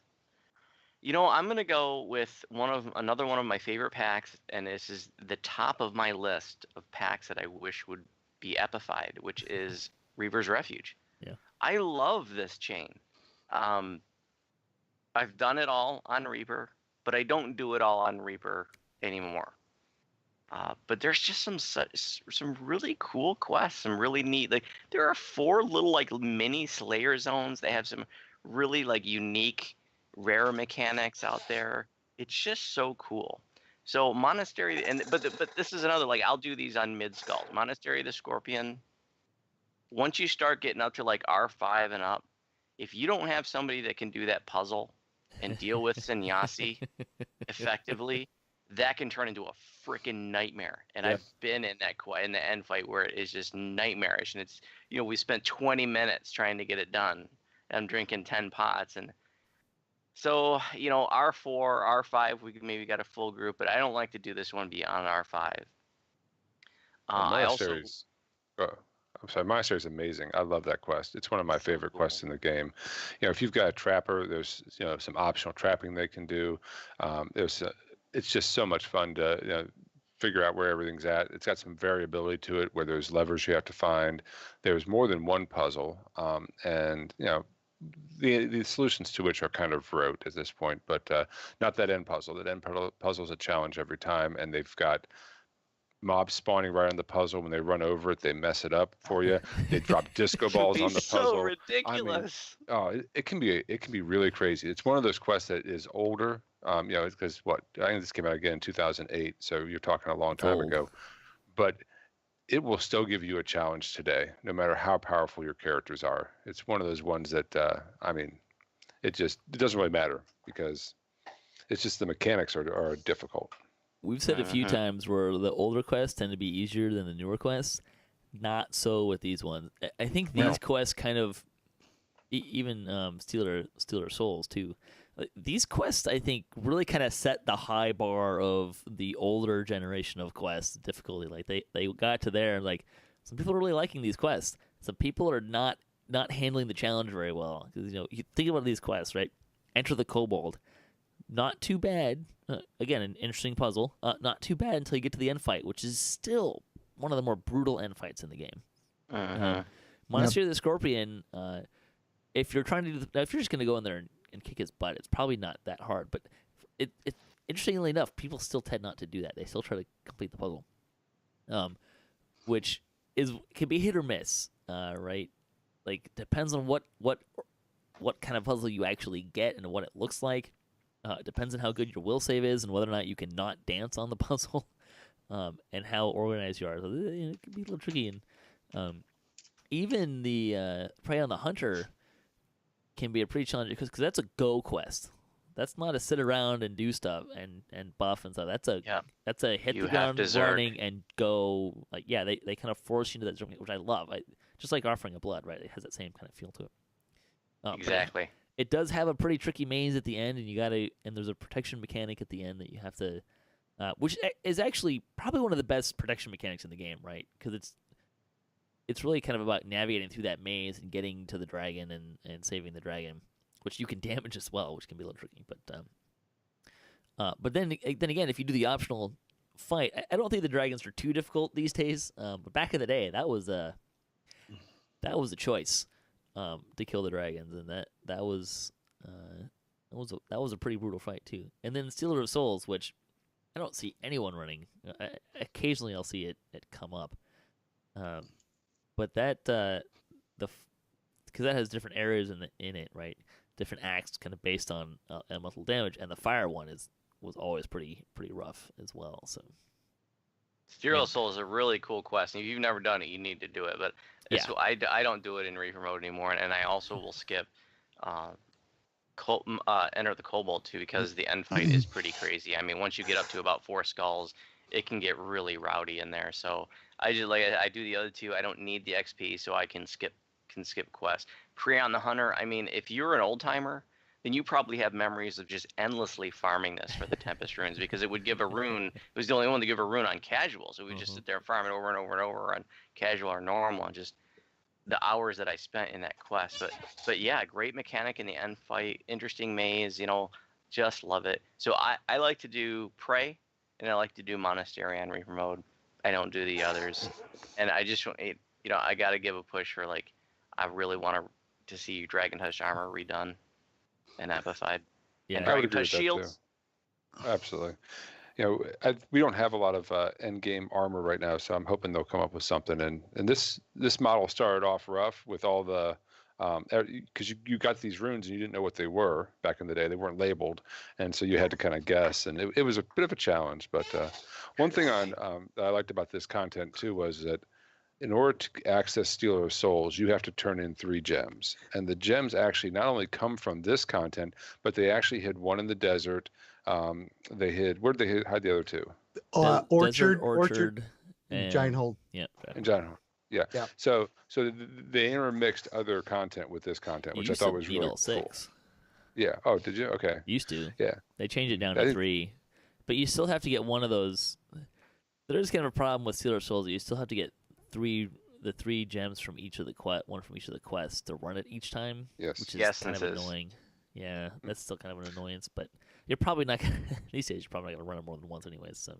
I'm going to go with another one of my favorite packs, and this is the top of my list of packs that I wish would be epified, which is Reaper's Refuge. Yeah. I love this chain. I've done it all on Reaper, but I don't do it all on Reaper anymore. But there's just some really cool quests, some really neat. Like, there are 4 little like mini Slayer zones. They have some really like unique, rare mechanics out there. It's just so cool. So Monastery, but this is another, like, I'll do these on mid skull. Monastery of the Scorpion. Once you start getting up to like R5 and up, if you don't have somebody that can do that puzzle and deal with Sannyasi effectively, that can turn into a freaking nightmare. And I've been in the end fight where it is just nightmarish. And it's, we spent 20 minutes trying to get it done. I'm drinking 10 pots. And so, R4, R5, we maybe got a full group, but I don't like to do this one beyond R5. Monastery is amazing. I love that quest. It's one of my favorite quests in the game. If you've got a trapper, there's some optional trapping they can do. It's just so much fun to figure out where everything's at. It's got some variability to it, where there's levers you have to find. There's more than one puzzle, and the solutions to which are kind of rote at this point, but not that end puzzle. That end puzzle is a challenge every time, and they've got mobs spawning right on the puzzle. When they run over it, they mess it up for you. They drop disco balls on the puzzle. So ridiculous. I mean, it can be really crazy. It's one of those quests that is older. Because I think this came out again in 2008, so you're talking a long time ago. But it will still give you a challenge today, no matter how powerful your characters are. It's one of those ones that it doesn't really matter, because it's just the mechanics are difficult. We've said a few times where the older quests tend to be easier than the newer quests. Not so with these ones. I think these quests kind of, even Stealer Souls too. These quests, I think, really kind of set the high bar of the older generation of quests difficulty. Like they got to there, like some people are really liking these quests. Some people are not handling the challenge very well, because you think about these quests, right? Enter the Kobold, not too bad. Again, an interesting puzzle. Not too bad until you get to the end fight, which is still one of the more brutal end fights in the game. Monastery of the Scorpion. If you're just going to go in there and kick his butt, it's probably not that hard. But it interestingly enough, people still tend not to do that. They still try to complete the puzzle, which can be hit or miss, right? Like, depends on what kind of puzzle you actually get and what it looks like. It depends on how good your will save is and whether or not you can not dance on the puzzle, and how organized you are. So it can be a little tricky. And even the Prey on the Hunter can be a pretty challenging, because that's a go quest. That's not a sit around and do stuff and buff and stuff. That's a hit the ground running and go. Like, they kind of force you into that zone, which I love. Just like Offering of Blood, right? It has that same kind of feel to it. Exactly. It does have a pretty tricky maze at the end, and there's a protection mechanic at the end that you have to, which is actually probably one of the best protection mechanics in the game, right? Because it's really kind of about navigating through that maze and getting to the dragon and saving the dragon, which you can damage as well, which can be a little tricky. But then again, if you do the optional fight, I don't think the dragons are too difficult these days. But back in the day, that was a choice. To kill the dragons, and that was a pretty brutal fight too. And then Stealer of Souls, which I don't see anyone running. Occasionally I'll see it come up, but that because that has different areas in it, right? Different acts, kind of based on elemental damage, and the fire one was always pretty rough as well. So. Stealer of Souls is a really cool quest, and if you've never done it, you need to do it. But I don't do it in Reaper mode anymore, and I also will skip Enter the Kobold too, because the end fight is pretty crazy. I mean, once you get up to about 4 skulls, it can get really rowdy in there. So I do the other two. I don't need the XP, so I can skip quests. Prey on the Hunter. I mean, if you're an old timer, then you probably have memories of just endlessly farming this for the Tempest runes, because it would give a rune. It was the only one to give a rune on casual, so we would just sit there and farm it over and over and over on casual or normal, and just the hours that I spent in that quest. But yeah, great mechanic in the end fight, interesting maze, just love it. So I like to do Prey, and I like to do Monastery on Reaper mode. I don't do the others, and I just I got to give a push for, like, I really want to see Dragon Touch armor redone and amplified. Yeah, and Dragon Touch shields. Absolutely. We don't have a lot of end game armor right now, so I'm hoping they'll come up with something. And this model started off rough with all the because you got these runes and you didn't know what they were back in the day. They weren't labeled, and so you had to kind of guess, and it was a bit of a challenge. But one thing that I liked about this content too was that in order to access Stealer of Souls, you have to turn in 3 gems. And the gems actually not only come from this content, but they actually hid one in the desert. They hid, where did they hide the other 2? Orchard, and Giant Hold. Yeah. And Giant Hold. Yeah. So they intermixed other content with this content, which I thought was really cool. 6. Yeah. Oh, did you? Okay. Used to. Yeah. They changed it down to 3. But you still have to get one of those. There's kind of a problem with Stealer of Souls. You still have to get the 3 gems from each of the one from each of the quests to run it each time. Yes. Which is kind of annoying. Yeah, that's still kind of an annoyance, but you're probably not gonna, these days you're probably not gonna run it more than once anyways. So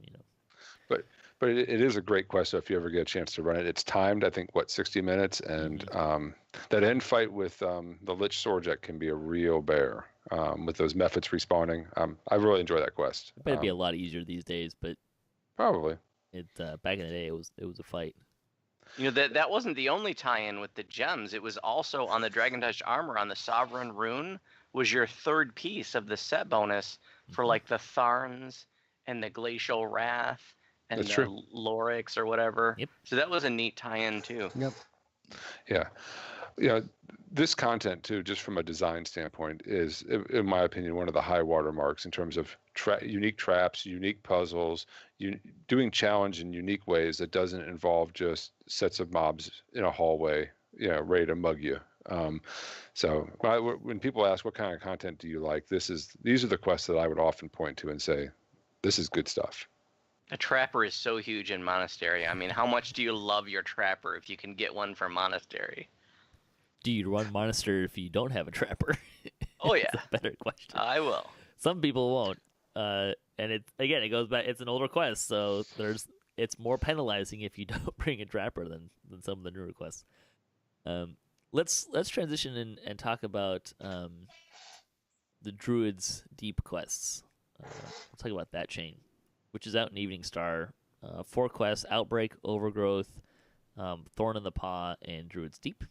But it is a great quest. So if you ever get a chance to run it, it's timed. I think 60 minutes, and that end fight with the Lich Sorjek can be a real bear with those methods respawning. I really enjoy that quest. It might be a lot easier these days, but probably it back in the day it was a fight. You know, that wasn't the only tie-in with the gems. It was also on the Dragon Touched armor on the Sovereign Rune was your third piece of the set bonus for like the Tharns and the Glacial Wrath and That's the true. Lorix or whatever. Yep. So that was a neat tie-in too. Yep. Yeah. Yeah. This content too, just from a design standpoint, is, in my opinion, one of the high water marks in terms of unique traps, unique puzzles, doing challenge in unique ways that doesn't involve just sets of mobs in a hallway, ready to mug you. So when people ask what kind of content do you like, these are the quests that I would often point to and say, this is good stuff. A trapper is so huge in Monastery. I mean, how much do you love your trapper if you can get one from Monastery? Do you run Monastery if you don't have a trapper? Oh yeah, That's a better question. I will. Some people won't, and it goes back. It's an older quest, so it's more penalizing if you don't bring a trapper than some of the newer quests. Let's transition and talk about the Druid's Deep quests. We'll talk about that chain, which is out in Evening Star. 4 quests: Outbreak, Overgrowth, Thorn in the Paw, and Druid's Deep.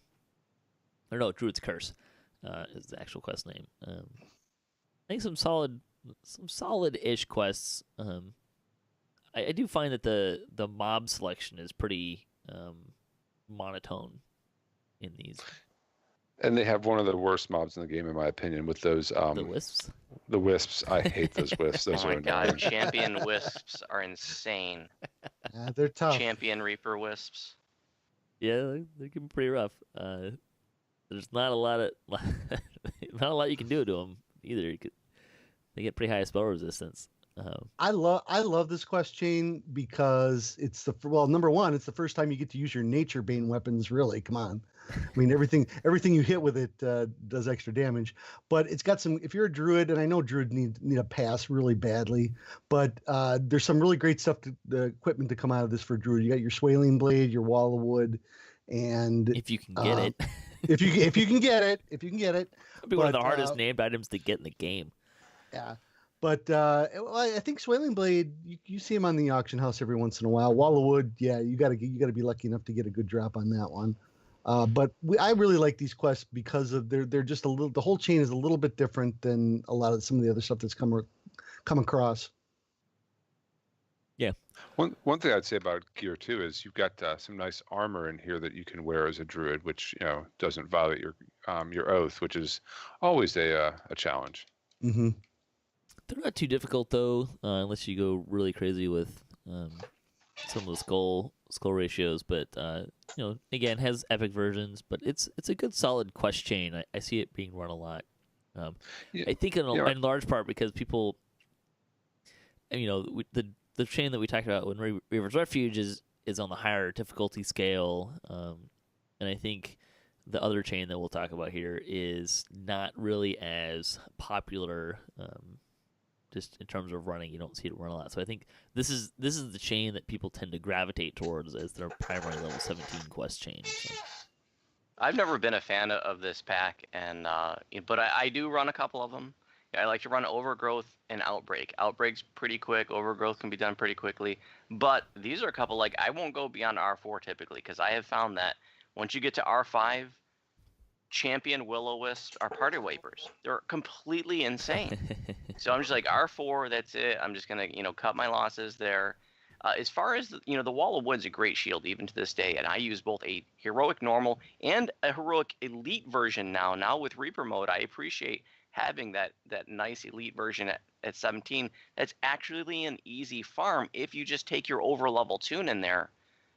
Or no, Druid's Curse is the actual quest name. I think some solid-ish quests. I do find that the mob selection is pretty monotone in these. And they have one of the worst mobs in the game, in my opinion, with those The wisps. The wisps. I hate those wisps. Those Oh my are god, annoying. champion wisps are insane. They're tough. Champion Reaper wisps. Yeah, they can be pretty rough. There's not a lot you can do to them either. They get pretty high spell resistance. I love this quest chain because it's number one, it's the first time you get to use your nature bane weapons. Really, come on. I mean, everything you hit with it does extra damage. But it's got some. If you're a druid, and I know druid need a pass really badly, but there's some really great stuff. The equipment to come out of this for druid. You got your Swaling Blade, your Wall of Wood, and If you can get it. if you can get it, It'd be one of the hardest named items to get in the game. Yeah. But I think Swaling Blade, you see him on the auction house every once in a while. Wall of Wood, yeah, you gotta be lucky enough to get a good drop on that one. But I really like these quests because of they're just a little. The whole chain is a little bit different than a lot of some of the other stuff that's come across. Yeah. One thing I'd say about gear too is you've got some nice armor in here that you can wear as a druid, which doesn't violate your oath, which is always a challenge. Mm-hmm. They're not too difficult though, unless you go really crazy with some of the skull ratios. But again, has epic versions. But it's a good solid quest chain. I see it being run a lot. I think in large part because people, the chain that we talked about when Reaver's Refuge is on the higher difficulty scale, and I think the other chain that we'll talk about here is not really as popular. Just in terms of running, you don't see it run a lot. So I think this is the chain that people tend to gravitate towards as their primary level 17 quest chain. So. I've never been a fan of this pack, but I do run a couple of them. I like to run Overgrowth and Outbreak. Outbreak's pretty quick. Overgrowth can be done pretty quickly. But these are a couple, I won't go beyond R4 typically, because I have found that once you get to R5, champion Will-O-Wisps are party wipers. They're completely insane. So I'm just like, R4, that's it. I'm just going to, cut my losses there. As far as, the Wall of Wood's a great shield even to this day, and I use both a heroic normal and a heroic elite version now. Now with Reaper mode, I appreciate having that nice elite version at 17. That's actually an easy farm if you just take your over-level tune in there.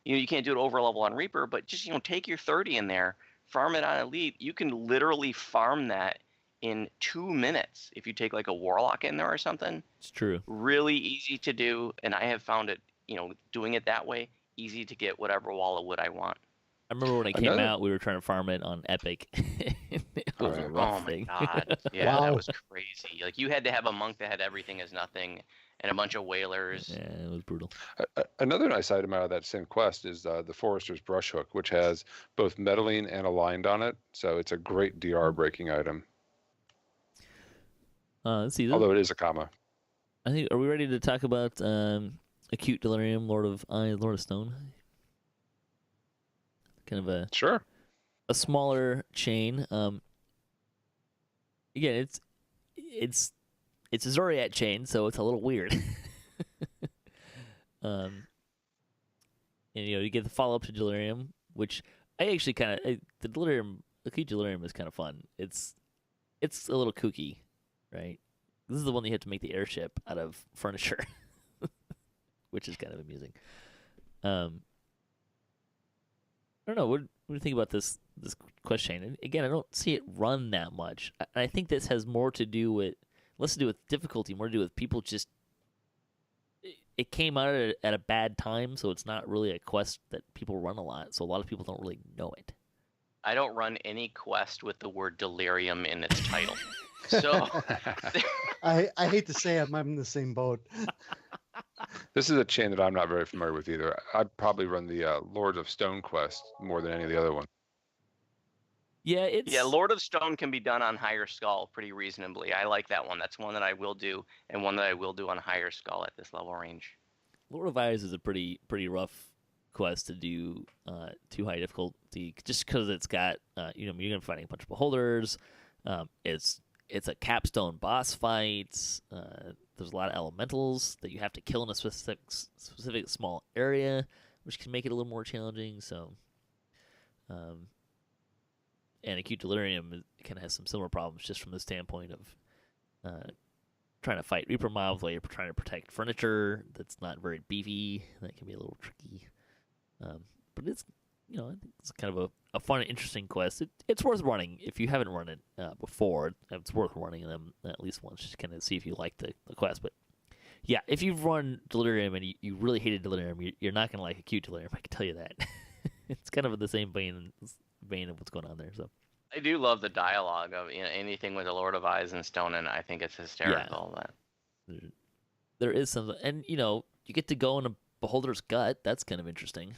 You can't do it over-level on Reaper, but just, take your 30 in there, farm it on elite. You can literally farm that in 2 minutes if you take a warlock in there or something. It's true. Really easy to do, and I have found it, doing it that way, easy to get whatever Wall of Wood I want. I remember when it came out, we were trying to farm it on Epic. It was a rough thing. Oh my god. Yeah, Wow. That was crazy. You had to have a monk that had everything as nothing, and a bunch of whalers. Yeah, it was brutal. Another nice item out of that same quest is the Forester's Brush Hook, which has both meddling and aligned on it. So it's a great DR breaking item. Let's see. Although it is a comma. I think. Are we ready to talk about Acute Delirium, Lord of Stone? Kind of a Sure. a smaller chain. Again, it's a Zoriat chain, so it's a little weird. And you get the follow up to Delirium, which I actually the Acute Delirium is kind of fun. It's a little kooky, right? This is the one that you have to make the airship out of furniture, which is kind of amusing. I don't know. What do you think about this quest chain? And again, I don't see it run that much. I think this has less to do with difficulty, more to do with people just. It came out at a bad time, so it's not really a quest that people run a lot. So a lot of people don't really know it. I don't run any quest with the word delirium in its title. So I hate to say I'm in the same boat. This is a chain that I'm not very familiar with either. I'd probably run the Lords of Stone quest more than any of the other ones. Yeah, Lord of Stone can be done on higher skull pretty reasonably. I like that one. That's one that I will do, and one that I will do on higher skull at this level range. Lord of Eyes is a pretty rough quest to do too high difficulty, just because it's got you're gonna be fighting a bunch of beholders. It's a capstone boss fight. There's a lot of elementals that you have to kill in a specific small area, which can make it a little more challenging. So, and Acute Delirium kind of has some similar problems, just from the standpoint of trying to fight Reaper mobs while you're trying to protect furniture that's not very beefy. That can be a little tricky. But it's I think it's kind of a fun and interesting quest. It's worth running. If you haven't run it before, it's worth running them at least once, just to kind of see if you like the quest. But yeah, if you've run Delirium and you really hated Delirium, you're not going to like Acute Delirium, I can tell you that. It's kind of in the same vein of what's going on there. So I do love the dialogue of anything with the Lord of Eyes and Stone, and I think it's hysterical. Yeah. There is some, and you get to go in a beholder's gut. That's kind of interesting.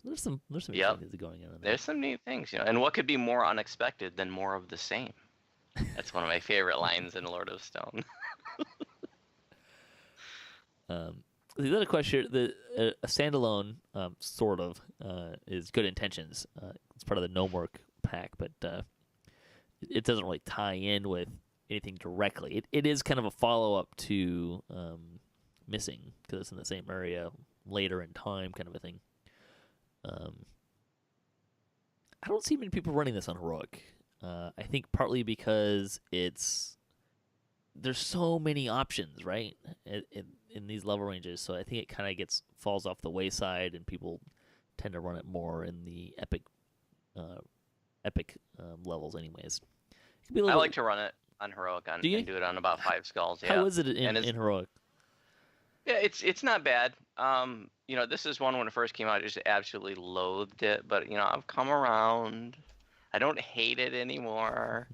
There's some interesting things going on there. There's some neat things, and what could be more unexpected than more of the same? That's one of my favorite lines in Lord of Stone. The other question, a standalone sort of is Good Intentions. It's part of the Gnomework pack, but it doesn't really tie in with anything directly. It is kind of a follow up to Missing, because it's in the same area later in time, kind of a thing. I don't see many people running this on Heroic. I think partly because there's so many options, right, in these level ranges. So I think it kind of falls off the wayside, and people tend to run it more in the epic levels, anyways. I like to run it on Heroic and do it on about 5 skulls. Yeah. How is it in Heroic? Yeah, it's not bad. This is one when it first came out, I just absolutely loathed it. But I've come around. I don't hate it anymore.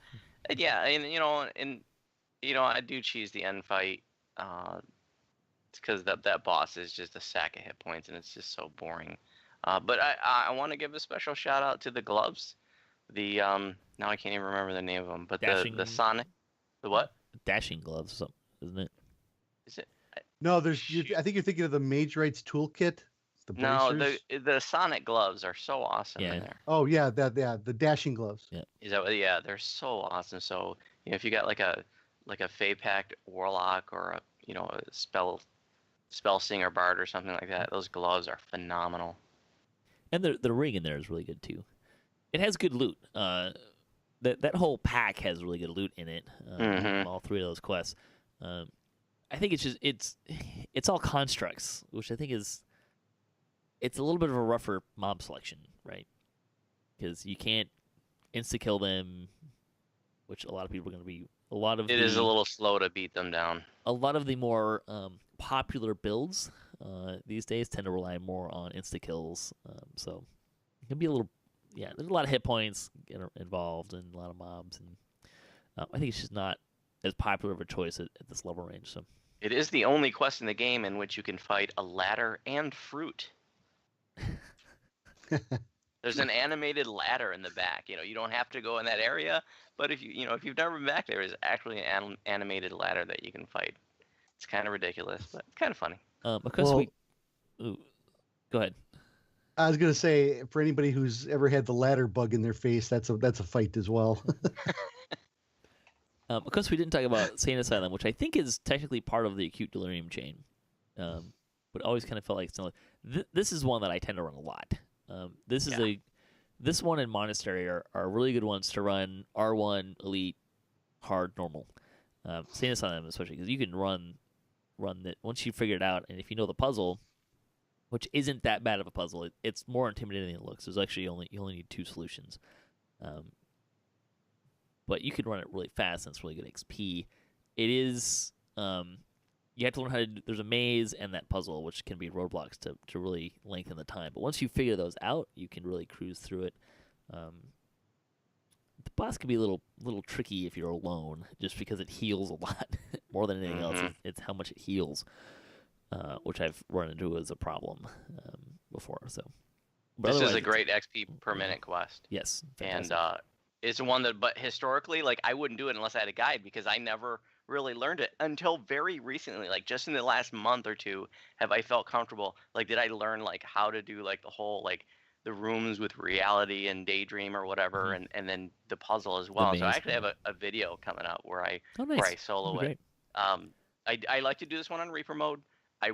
And yeah, I do cheese the end fight. It's because that boss is just a sack of hit points, and it's just so boring. But I want to give a special shout out to the gloves. Now I can't even remember the name of them, but the Sonic, the what? Dashing gloves, isn't it? Is it? No, I think you're thinking of the Mage Rights toolkit. The Sonic gloves are so awesome in there. Oh yeah, the dashing gloves. Yeah. Yeah, they're so awesome. So if you got like a Fey Pact Warlock or a spell singer bard or something like that, those gloves are phenomenal. And the ring in there is really good too. It has good loot. That whole pack has really good loot in it. All 3 of those quests. I think it's all constructs, which I think it's a little bit of a rougher mob selection, right? Because you can't insta-kill them, which a lot of people are going to be. It is a little slow to beat them down. A lot of the more popular builds these days tend to rely more on insta-kills, so it can be a little. Yeah, there's a lot of hit points involved and a lot of mobs, and I think it's just not as popular of a choice at this level range. So It is the only quest in the game in which you can fight a ladder and fruit. There's an animated ladder in the back. You don't have to go in that area, but if if you've never been back there, is actually an animated ladder that you can fight. It's kind of ridiculous, but it's kind of funny. Because Ooh, go ahead. I was gonna say, for anybody who's ever had the ladder bug in their face, that's a fight as well. Because we didn't talk about Sane Asylum, which I think is technically part of the acute delirium chain, but always kind of felt like this is one that I tend to run a lot. This one and Monastery are really good ones to run R1, Elite, Hard, Normal. Sane Asylum especially, because you can run that once you figure it out, and if you know the puzzle, which isn't that bad of a puzzle, it's more intimidating than it looks. There's actually you only need 2 solutions, but you can run it really fast, and it's really good XP. It is you have to learn how to do, there's a maze and that puzzle, which can be roadblocks to really lengthen the time. But once you figure those out, you can really cruise through it. The boss can be a little tricky if you're alone, just because it heals a lot more than anything else. It's how much it heals, which I've run into as a problem before. So, but this is a great XP per minute quest. Yes, fantastic. And it's one that, but historically, like I wouldn't do it unless I had a guide, because I never really learned it until very recently. Like just in the last month or two, have I felt comfortable. Like, did I learn like how to do like the whole like the rooms with reality and daydream or whatever, and then the puzzle as well. So I actually have a video coming out where I solo it. I like to do this one on Reaper mode. I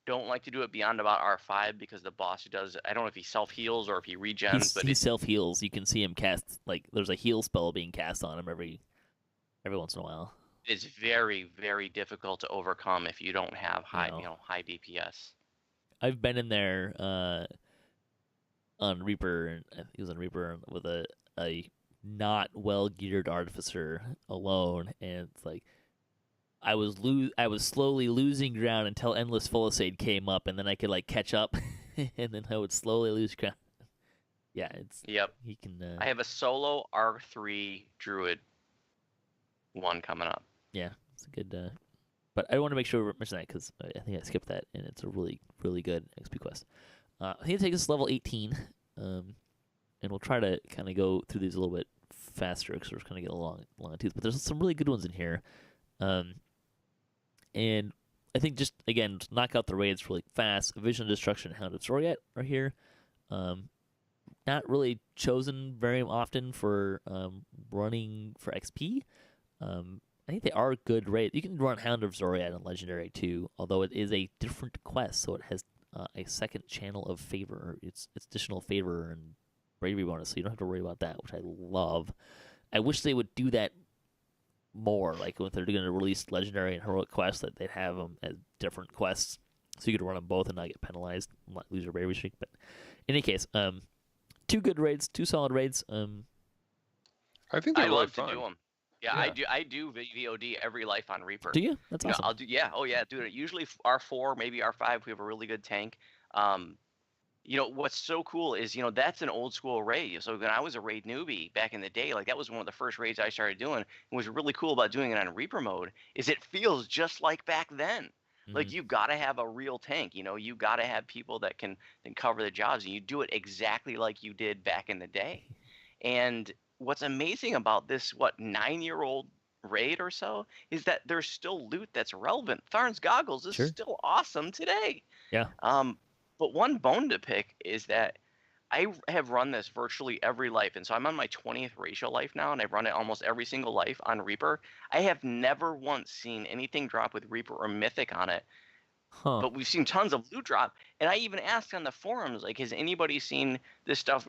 don't like to do it beyond about R5 because the boss does, I don't know if he self-heals or if he regens, but he self-heals. You can see him cast, like there's a heal spell being cast on him every once in a while. It's very, very difficult to overcome if you don't have high DPS. I've been in there on Reaper, and he was on Reaper with a not well geared artificer alone, and it's like I was slowly losing ground until Endless Palisade came up, and then I could like catch up, and then I would slowly lose ground. Yeah, he can. I have a solo R3 Druid one coming up. Yeah, it's a good. But I want to make sure we mention that because I think I skipped that, and it's a really, really good XP quest. I think it takes us to level 18, and we'll try to kind of go through these a little bit faster because we're kind of getting long tooth. But there's some really good ones in here, and I think just again to knock out the raids really fast. Vision of Destruction, Hound of Zoriat are here. Not really chosen very often for running for XP. I think they are good raids. You can run Hound of Zoriat on Legendary too, although it is a different quest, so it has a second channel of favor. It's additional favor and bravery bonus, so you don't have to worry about that, which I love. I wish they would do that more, like if they're going to release Legendary and Heroic quests, that they'd have them as different quests, so you could run them both and not get penalized, not lose your bravery streak. But in any case, 2 good raids, 2 solid raids. I think they're I really love fun. to do them. Yeah, I do VOD every life on Reaper. Do you? That's awesome. I'll do. Yeah. Oh yeah, dude. Usually R4, maybe R5. We have a really good tank. What's so cool is that's an old school raid. So when I was a raid newbie back in the day, like that was one of the first raids I started doing. And what's really cool about doing it on Reaper mode is it feels just like back then. Like you got to have a real tank. You got to have people that can cover the jobs, and you do it exactly like you did back in the day. And what's amazing about this 9-year-old raid or so is that there's still loot that's relevant. Tharn's Goggles is still awesome today. Yeah. But one bone to pick is that I have run this virtually every life, and so I'm on my 20th ratio life now, and I've run it almost every single life on Reaper. I have never once seen anything drop with Reaper or Mythic on it. But we've seen tons of loot drop, and I even asked on the forums, like, has anybody seen this stuff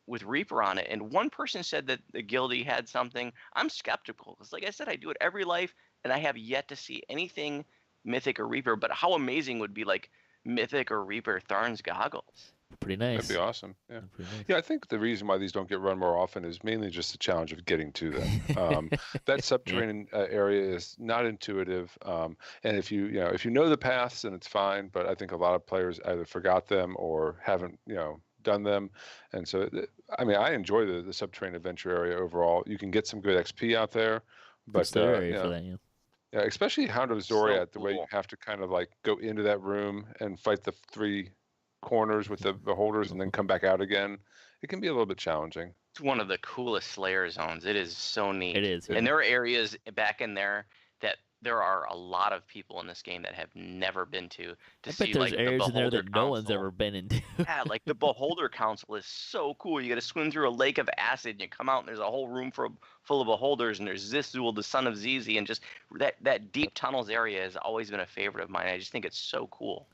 with Reaper on it? And one person said that the Guildie had something. I'm skeptical because, like I said, I do it every life, and I have yet to see anything Mythic or Reaper. But how amazing would be like Mythic or Reaper Tharn's Goggles? Pretty nice. That'd be awesome. Yeah. Nice. Yeah, I think the reason why these don't get run more often is mainly just the challenge of getting to them. That subterranean area is not intuitive, and if you know the paths, then it's fine. But I think a lot of players either forgot them or haven't done them, and so I enjoy the subterranean adventure area overall. You can get some good XP out there, but area for that, yeah. Yeah, especially Hound of So Zoriat, the way you cool. have to kind of like go into that room and fight the 3 corners with the beholders and then come back out again. It can be a little bit challenging. It's one of the coolest Slayer zones. It is so neat. It is. And there are areas back in there that there are a lot of people in this game that have never been to I see bet there's like the areas in there Beholder that no one's Council. ever been into. Yeah, like the Beholder Council is so cool. You got to swim through a lake of acid, and you come out, and there's a whole room full of beholders, and there's Zizul, the son of Zizi, and just that deep tunnels area has always been a favorite of mine. I just think it's so cool.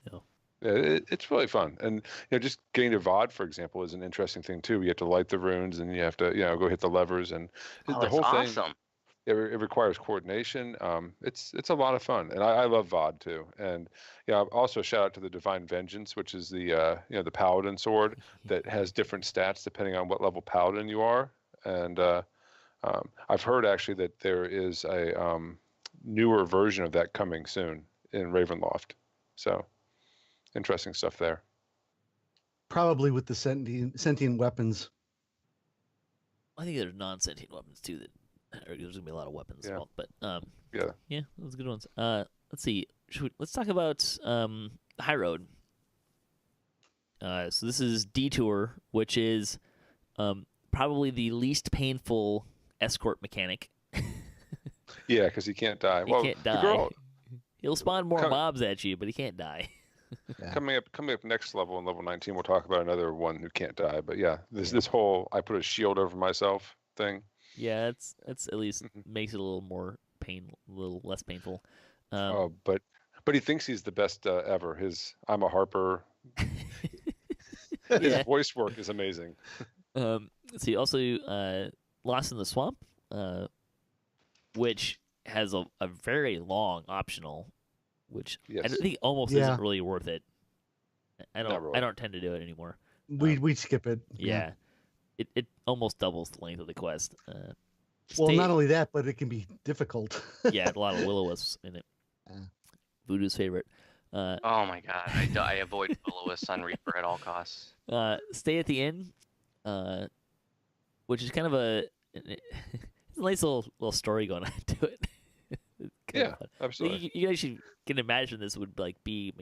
Yeah, it's really fun. And just getting to VOD, for example, is an interesting thing too. You have to light the runes, and you have to go hit the levers, and Oh, the that's whole thing. awesome. It requires coordination. It's a lot of fun, and I love VOD too. And also shout out to the Divine Vengeance, which is the the Paladin sword that has different stats depending on what level Paladin you are. And I've heard actually that there is a newer version of that coming soon in Ravenloft. So interesting stuff there. Probably with the sentient weapons. I think there's non-sentient weapons too. There's gonna be a lot of weapons as Yeah. well. But Yeah, those are good ones. Let's see. Let's talk about High Road. So this is Detour, which is probably the least painful escort mechanic. yeah, because he can't die. He can't die. The girl He'll spawn more mobs at you, but he can't die. Yeah. coming up next level in level 19, we'll talk about another one who can't die. But yeah, this whole I put a shield over myself thing. Yeah, it's at least makes it a little more a little less painful. But he thinks he's the best ever. I'm a Harper. His voice work is amazing. See, also Lost in the Swamp, which has a very long optional, which I think almost isn't really worth it. I don't tend to do it anymore. We skip it. Yeah. It almost doubles the length of the quest. Well, not only that, but it can be difficult. Yeah, a lot of will-o-wisps in it. Voodu's favorite. Oh my god, I avoid will-o-wisp Sun Reaper at all costs. Stay at the inn, which is kind of it's a nice little story going on to it. Yeah, absolutely. You actually can imagine this would like be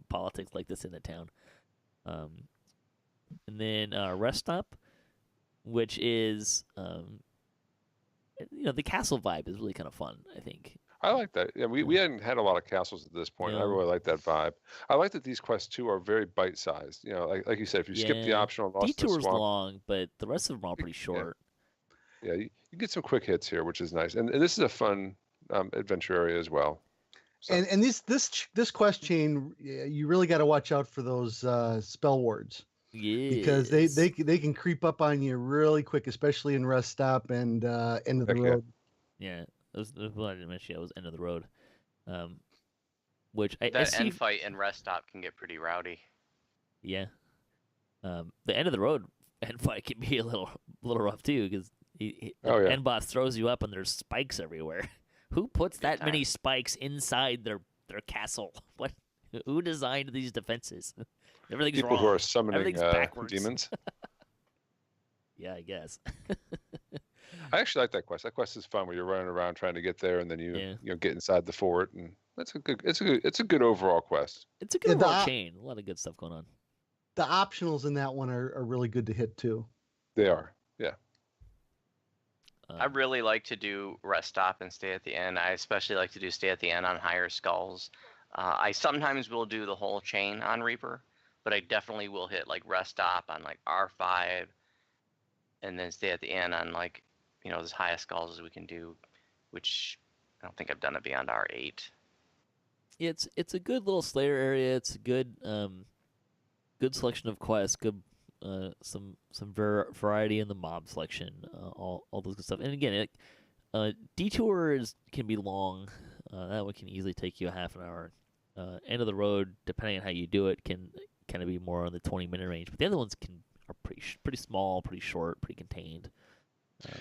politics like this in the town. And then Rest Stop, which is the castle vibe is really kind of fun, I think. I like that. Yeah, we hadn't had a lot of castles at this point. I really like that vibe. I like that these quests too are very bite-sized. Like you said, if you skip the optional Lost in the Detour's Swamp, long, but the rest of them are all pretty short. Yeah, you get some quick hits here, which is nice. And this is a fun adventure area as well. So. And this quest chain, you really got to watch out for those spell wards. Yeah, because they can creep up on you really quick, especially in Rest Stop and End of the Road. Yeah, those I didn't mention. It was End of the Road, which that end fight in Rest Stop can get pretty rowdy. Yeah, the End of the Road end fight can be a little rough too because the end boss throws you up and there's spikes everywhere. Who puts that many spikes inside their castle? What? Who designed these defenses? Everything's People wrong. who are summoning demons. Yeah, I guess. I actually like that quest. That quest is fun where you're running around trying to get there, and then you get inside the fort, and it's a good overall quest. It's a good overall chain. A lot of good stuff going on. The optionals in that one are really good to hit too. They are, yeah. I really like to do Rest Stop and Stay at the Inn. I especially like to do Stay at the Inn on higher skulls. I sometimes will do the whole chain on Reaper, but I definitely will hit like Rest Stop on like R5 and then Stay at the Inn on like, as high as skulls as we can do, which I don't think I've done it beyond R8. It's a good little Slayer area. It's a good good selection of quests, good some variety in the mob selection, all those good stuff. And again, detours can be long. That one can easily take you a half an hour. End of the Road, depending on how you do it, can kind of be more on the 20-minute range. But the other ones are pretty small, pretty short, pretty contained. Yeah.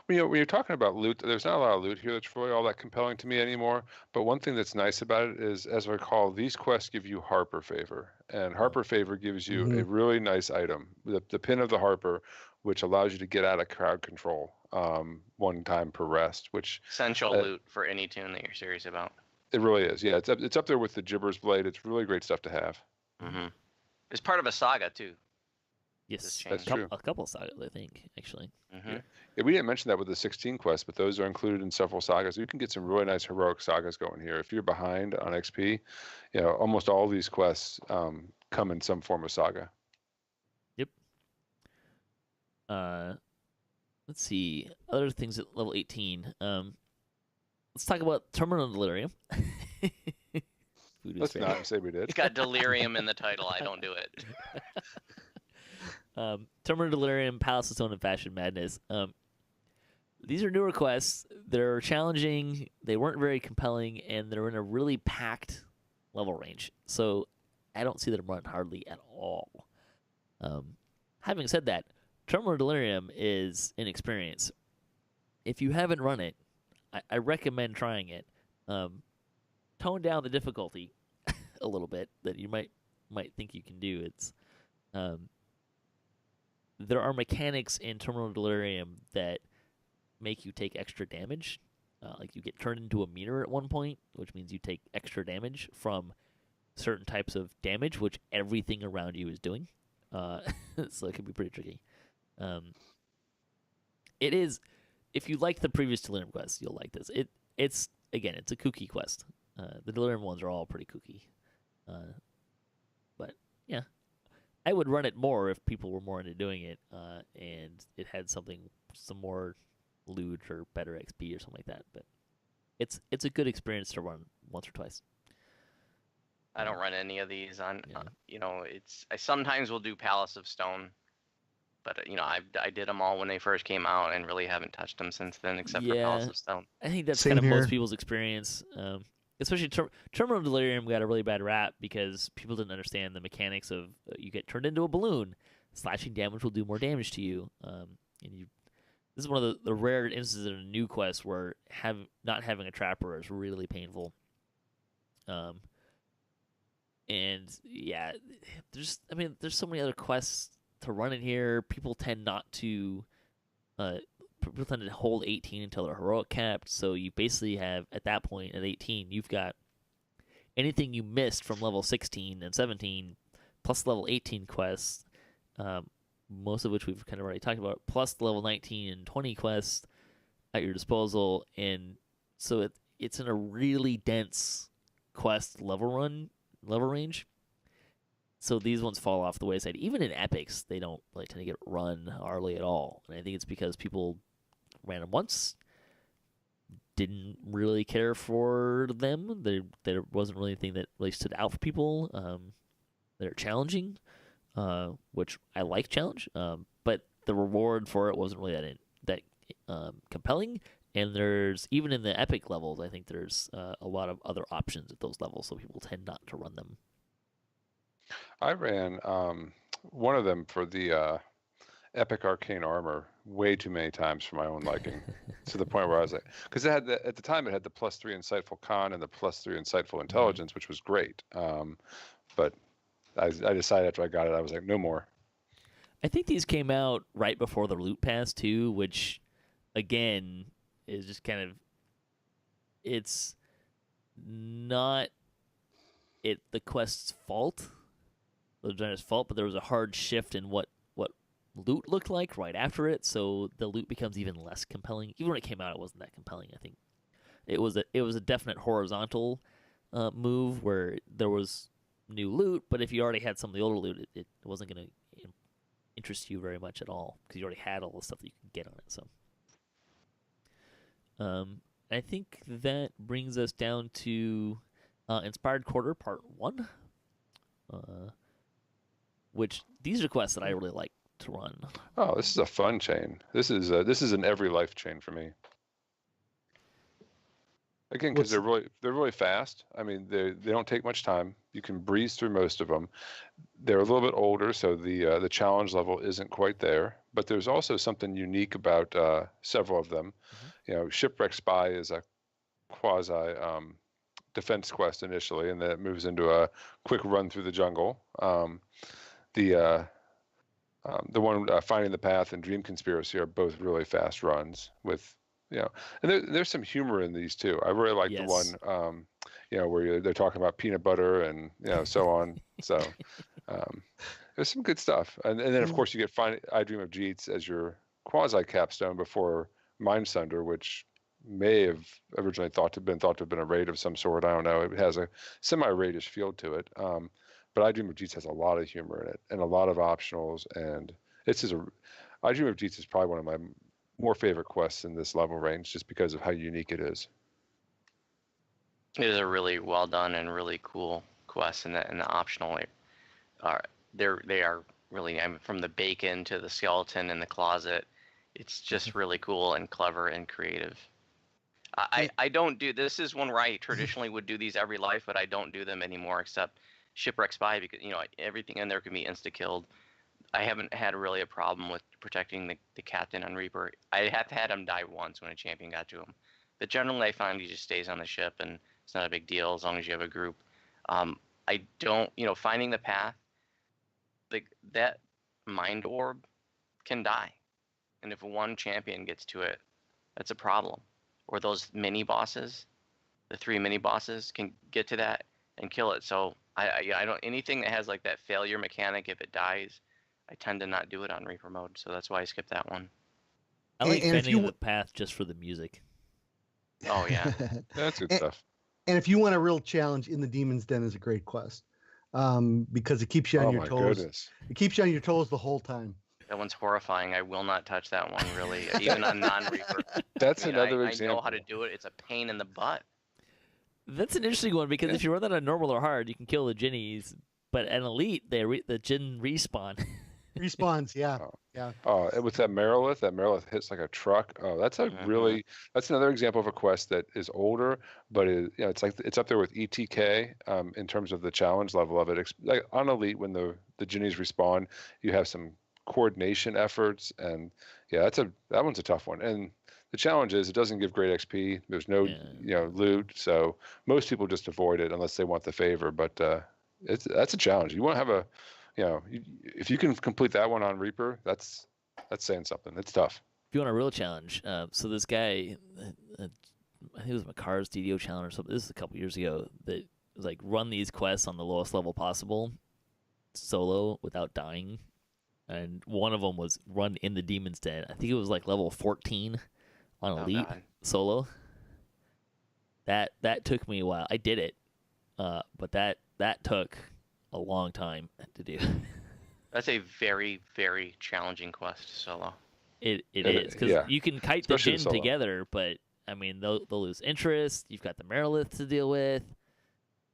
When you're talking about loot, there's not a lot of loot here that's really all that compelling to me anymore. But one thing that's nice about it is, as I recall, these quests give you Harper Favor. And Harper Favor gives you a really nice item, the Pin of the Harper, which allows you to get out of crowd control. one time per rest, which essential loot for any tune that you're serious about. It really is. Yeah, it's up there with the Gibber's Blade. It's really great stuff to have. Mm-hmm. It's part of a saga too. Yes, that's true. A couple of sagas, I think, actually. Mm-hmm. Yeah, we didn't mention that with the 16 quests, but those are included in several sagas. You can get some really nice heroic sagas going here. If you're behind on XP, almost all these quests come in some form of saga. Yep. Let's see. Other things at level 18. Let's talk about Terminal Delirium. Let's not say we did. It's got delirium in the title. I don't do it. Terminal Delirium, Palace of Stone, and Fashion Madness. These are newer quests. They're challenging. They weren't very compelling, and they're in a really packed level range. So I don't see them run hardly at all. Having said that, Terminal Delirium is an experience. If you haven't run it, I recommend trying it. Tone down the difficulty a little bit that you might think you can do. It's there are mechanics in Terminal Delirium that make you take extra damage. Like you get turned into a meter at one point, which means you take extra damage from certain types of damage, which everything around you is doing. So it can be pretty tricky. It is. If you like the previous Delirium quests, you'll like this. It's a kooky quest. The Delirium ones are all pretty kooky. But yeah, I would run it more if people were more into doing it, and it had some more loot or better XP or something like that. But it's a good experience to run once or twice. I don't run any of these on. I sometimes will do Palace of Stone. But, I did them all when they first came out and really haven't touched them since then except for Palace of Stone. I think that's Same kind of here. most people's experience. Especially Terminal Delirium got a really bad rap because people didn't understand the mechanics of you get turned into a balloon. Slashing damage will do more damage to you. This is one of the rare instances in a new quest where not having a trapper is really painful. And yeah, there's so many other quests to run in here. People tend to hold 18 until they're heroic capped. So you basically have, at that point, at 18, you've got anything you missed from level 16 and 17, plus level 18 quests, most of which we've kind of already talked about, plus the level 19 and 20 quests at your disposal. And so it's in a really dense quest level range. So these ones fall off the wayside. Even in epics, they don't tend to get run hardly at all. And I think it's because people ran them once, didn't really care for them. There wasn't really anything that really stood out for people. They're challenging, which I like challenge, but the reward for it wasn't really that compelling. And there's, even in the epic levels, I think there's a lot of other options at those levels, so people tend not to run them. I ran one of them for the Epic Arcane Armor way too many times for my own liking, to the point where I was like, because at the time it had the +3 Insightful Con and the +3 Insightful Intelligence, which was great. But I decided after I got it, I was like, no more. I think these came out right before the loot pass too, which again is just kind of, it's not the quest's fault, the designer's fault, but there was a hard shift in what loot looked like right after it, so the loot becomes even less compelling. Even when it came out, it wasn't that compelling. I think it was a definite horizontal move where there was new loot, but if you already had some of the older loot, it wasn't going to interest you very much at all because you already had all the stuff that you could get on it. So I think that brings us down to Inspired Quarter Part 1, which these are quests that I really like to run. Oh, this is a fun chain. This is an every life chain for me. Again, because they're really fast. I mean, they don't take much time. You can breeze through most of them. They're a little bit older, so the challenge level isn't quite there. But there's also something unique about several of them. Mm-hmm. Shipwreck Spy is a quasi defense quest initially, and then it moves into a quick run through the jungle. The The one Finding the Path and Dream Conspiracy are both really fast runs with, and there's some humor in these too. I really like the one, where they're talking about peanut butter and so on. So there's some good stuff, and then of course you get I Dream of Jeets as your quasi capstone before Mindsunder, which may have originally thought to have been a raid of some sort. I don't know. It has a semi-raidish feel to it. But I Dream of Jeets has a lot of humor in it and a lot of optionals, and I Dream of Jeets is probably one of my more favorite quests in this level range, just because of how unique it is. It is a really well done and really cool quest, and the optional they are really, from the bacon to the skeleton in the closet. It's just really cool and clever and creative. I don't do this is one where I traditionally would do these every life, but I don't do them anymore except Shipwreck Spy, because everything in there can be insta killed. I haven't had really a problem with protecting the captain on Reaper. I have had him die once when a champion got to him, but generally I find he just stays on the ship and it's not a big deal as long as you have a group. I don't, Finding the Path, like that mind orb can die, and if one champion gets to it, that's a problem. Or those mini bosses, the 3 mini bosses can get to that and kill it. So I don't, anything that has like that failure mechanic, if it dies, I tend to not do it on Reaper mode. So that's why I skipped that one. I like Finding the Path just for the music. Oh yeah, that's good stuff. And if you want a real challenge, In the Demon's Den is a great quest, because it keeps you on your toes. Goodness. It keeps you on your toes the whole time. That one's horrifying. I will not touch that one, really, even on non-Reaper. That's another example. I know how to do it. It's a pain in the butt. That's an interesting one, because if you run that on normal or hard, you can kill the Jinnies, but at Elite, the Jinn respawn. Respawns, yeah. Oh, with that Merilith hits like a truck. Oh, that's that's another example of a quest that is older, but it's up there with ETK in terms of the challenge level of it. Like on Elite, when the Jinnies respawn, you have some coordination efforts, and that one's a tough one. And the challenge is it doesn't give great XP. There's no loot, so most people just avoid it unless they want the favor. But that's a challenge. You want to have if you can complete that one on Reaper, that's saying something. It's tough. If you want a real challenge, so this guy, I think it was McCar's DDO challenge or something. This is a couple years ago. That was like, run these quests on the lowest level possible, solo without dying. And one of them was run In the Demon's Den. I think it was like level 14 on Elite solo. That took me a while. I did it, but that took a long time to do. That's a very, very challenging quest solo. It is, because you can kite the Jinn together, but I mean they'll lose interest. You've got the Merilith to deal with.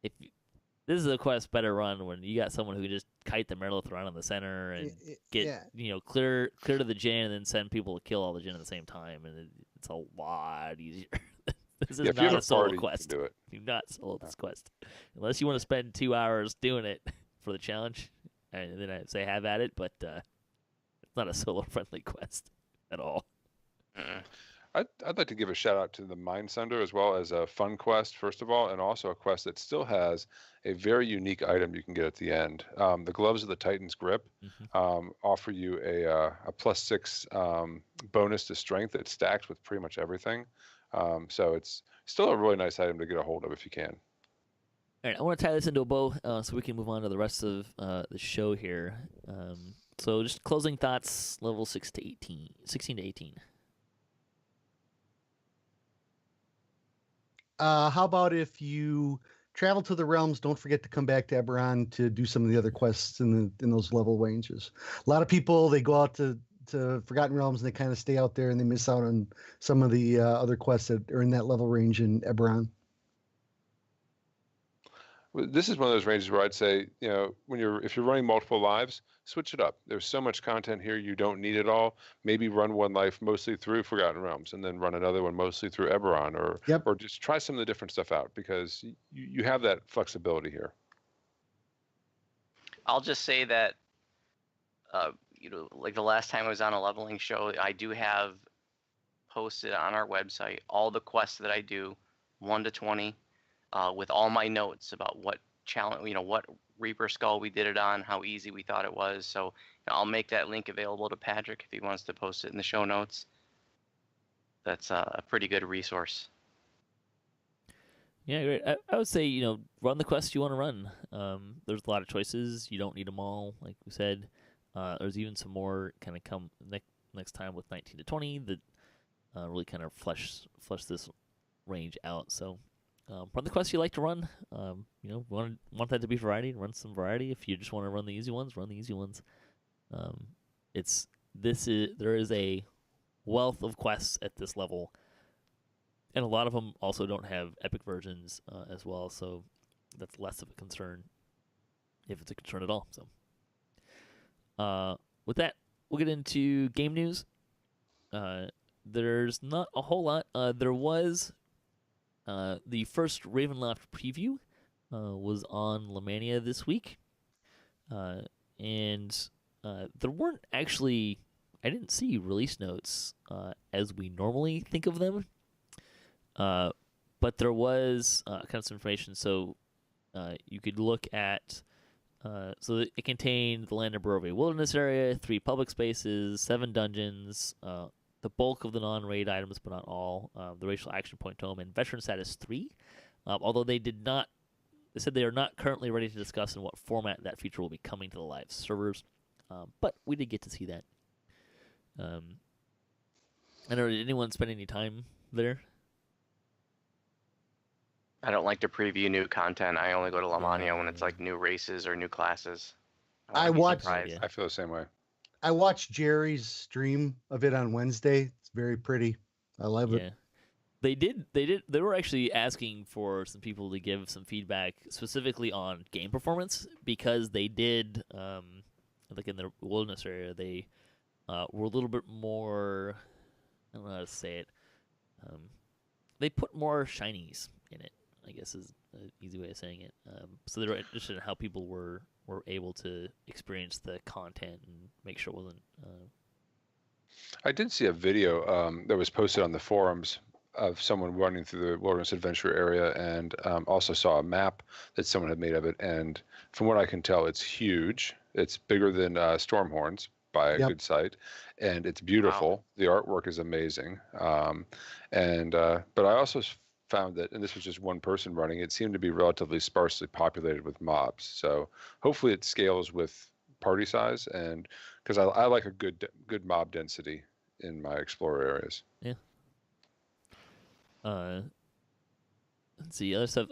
This is a quest better run when you got someone who can just kite the Merilith around in the center and get clear to the Jinn, and then send people to kill all the Jinn at the same time, and it's a lot easier. This is not a solo quest. Do not solo this quest unless you want to spend 2 hours doing it for the challenge, and then I say have at it. But it's not a solo friendly quest at all. I'd like to give a shout out to the Mindsunder as well, as a fun quest, first of all, and also a quest that still has a very unique item you can get at the end. The Gloves of the Titan's Grip offer you a +6 bonus to strength that stacks with pretty much everything. So it's still a really nice item to get a hold of if you can. All right, I want to tie this into a bow so we can move on to the rest of the show here. So just closing thoughts, level 16 to 18. How about if you travel to the realms, don't forget to come back to Eberron to do some of the other quests in those level ranges. A lot of people, they go out to Forgotten Realms and they kind of stay out there and they miss out on some of the other quests that are in that level range in Eberron. This is one of those ranges where I'd say, if you're running multiple lives, switch it up. There's so much content here, you don't need it all. Maybe run one life mostly through Forgotten Realms, and then run another one mostly through Eberron, or just try some of the different stuff out, because you have that flexibility here. I'll just say that, like the last time I was on a leveling show, I do have posted on our website all the quests that I do, 1 to 20. With all my notes about what challenge, what Reaper Skull we did it on, how easy we thought it was. So I'll make that link available to Patrick if he wants to post it in the show notes. That's a pretty good resource. Yeah, great. I would say, run the quest you want to run. There's a lot of choices. You don't need them all, like we said. There's even some more kind of come next time with 19 to 20 that really kind of flesh this range out. So run the quests you like to run. Want that to be variety, run some variety. If you just want to run the easy ones, run the easy ones. There is a wealth of quests at this level. And a lot of them also don't have epic versions as well, so that's less of a concern, if it's a concern at all. So, with that, we'll get into game news. There's not a whole lot. There was the first Ravenloft preview was on Lemania this week, and there weren't actually. I didn't see release notes as we normally think of them. But there was kind of some information, so you could look at, so it contained the Land of Barovia Wilderness area, 3 public spaces, 7 dungeons, the bulk of the non-raid items, but not all, the Racial Action Point Tome, and Veteran Status 3, although they said they are not currently ready to discuss in what format that feature will be coming to the live servers, but we did get to see that. I don't know, did anyone spend any time there? I don't like to preview new content. I only go to Lemania when it's like new races or new classes. I feel the same way. I watched Jerry's stream of it on Wednesday. It's very pretty. I love it. They were actually asking for some people to give some feedback specifically on game performance, because they did, like in the wilderness area, they were a little bit more, I don't know how to say it, they put more shinies in it, I guess is an easy way of saying it. So they were interested in how people were able to experience the content and make sure it wasn't... I did see a video that was posted on the forums of someone running through the Wilderness Adventure area, and also saw a map that someone had made of it. And from what I can tell, it's huge. It's bigger than Stormhorns by a good sight, and it's beautiful. Wow. The artwork is amazing. But I also found that, and this was just one person running, it seemed to be relatively sparsely populated with mobs. So hopefully it scales with party size, and because I like a good mob density in my explorer areas. Yeah. Let's see other stuff.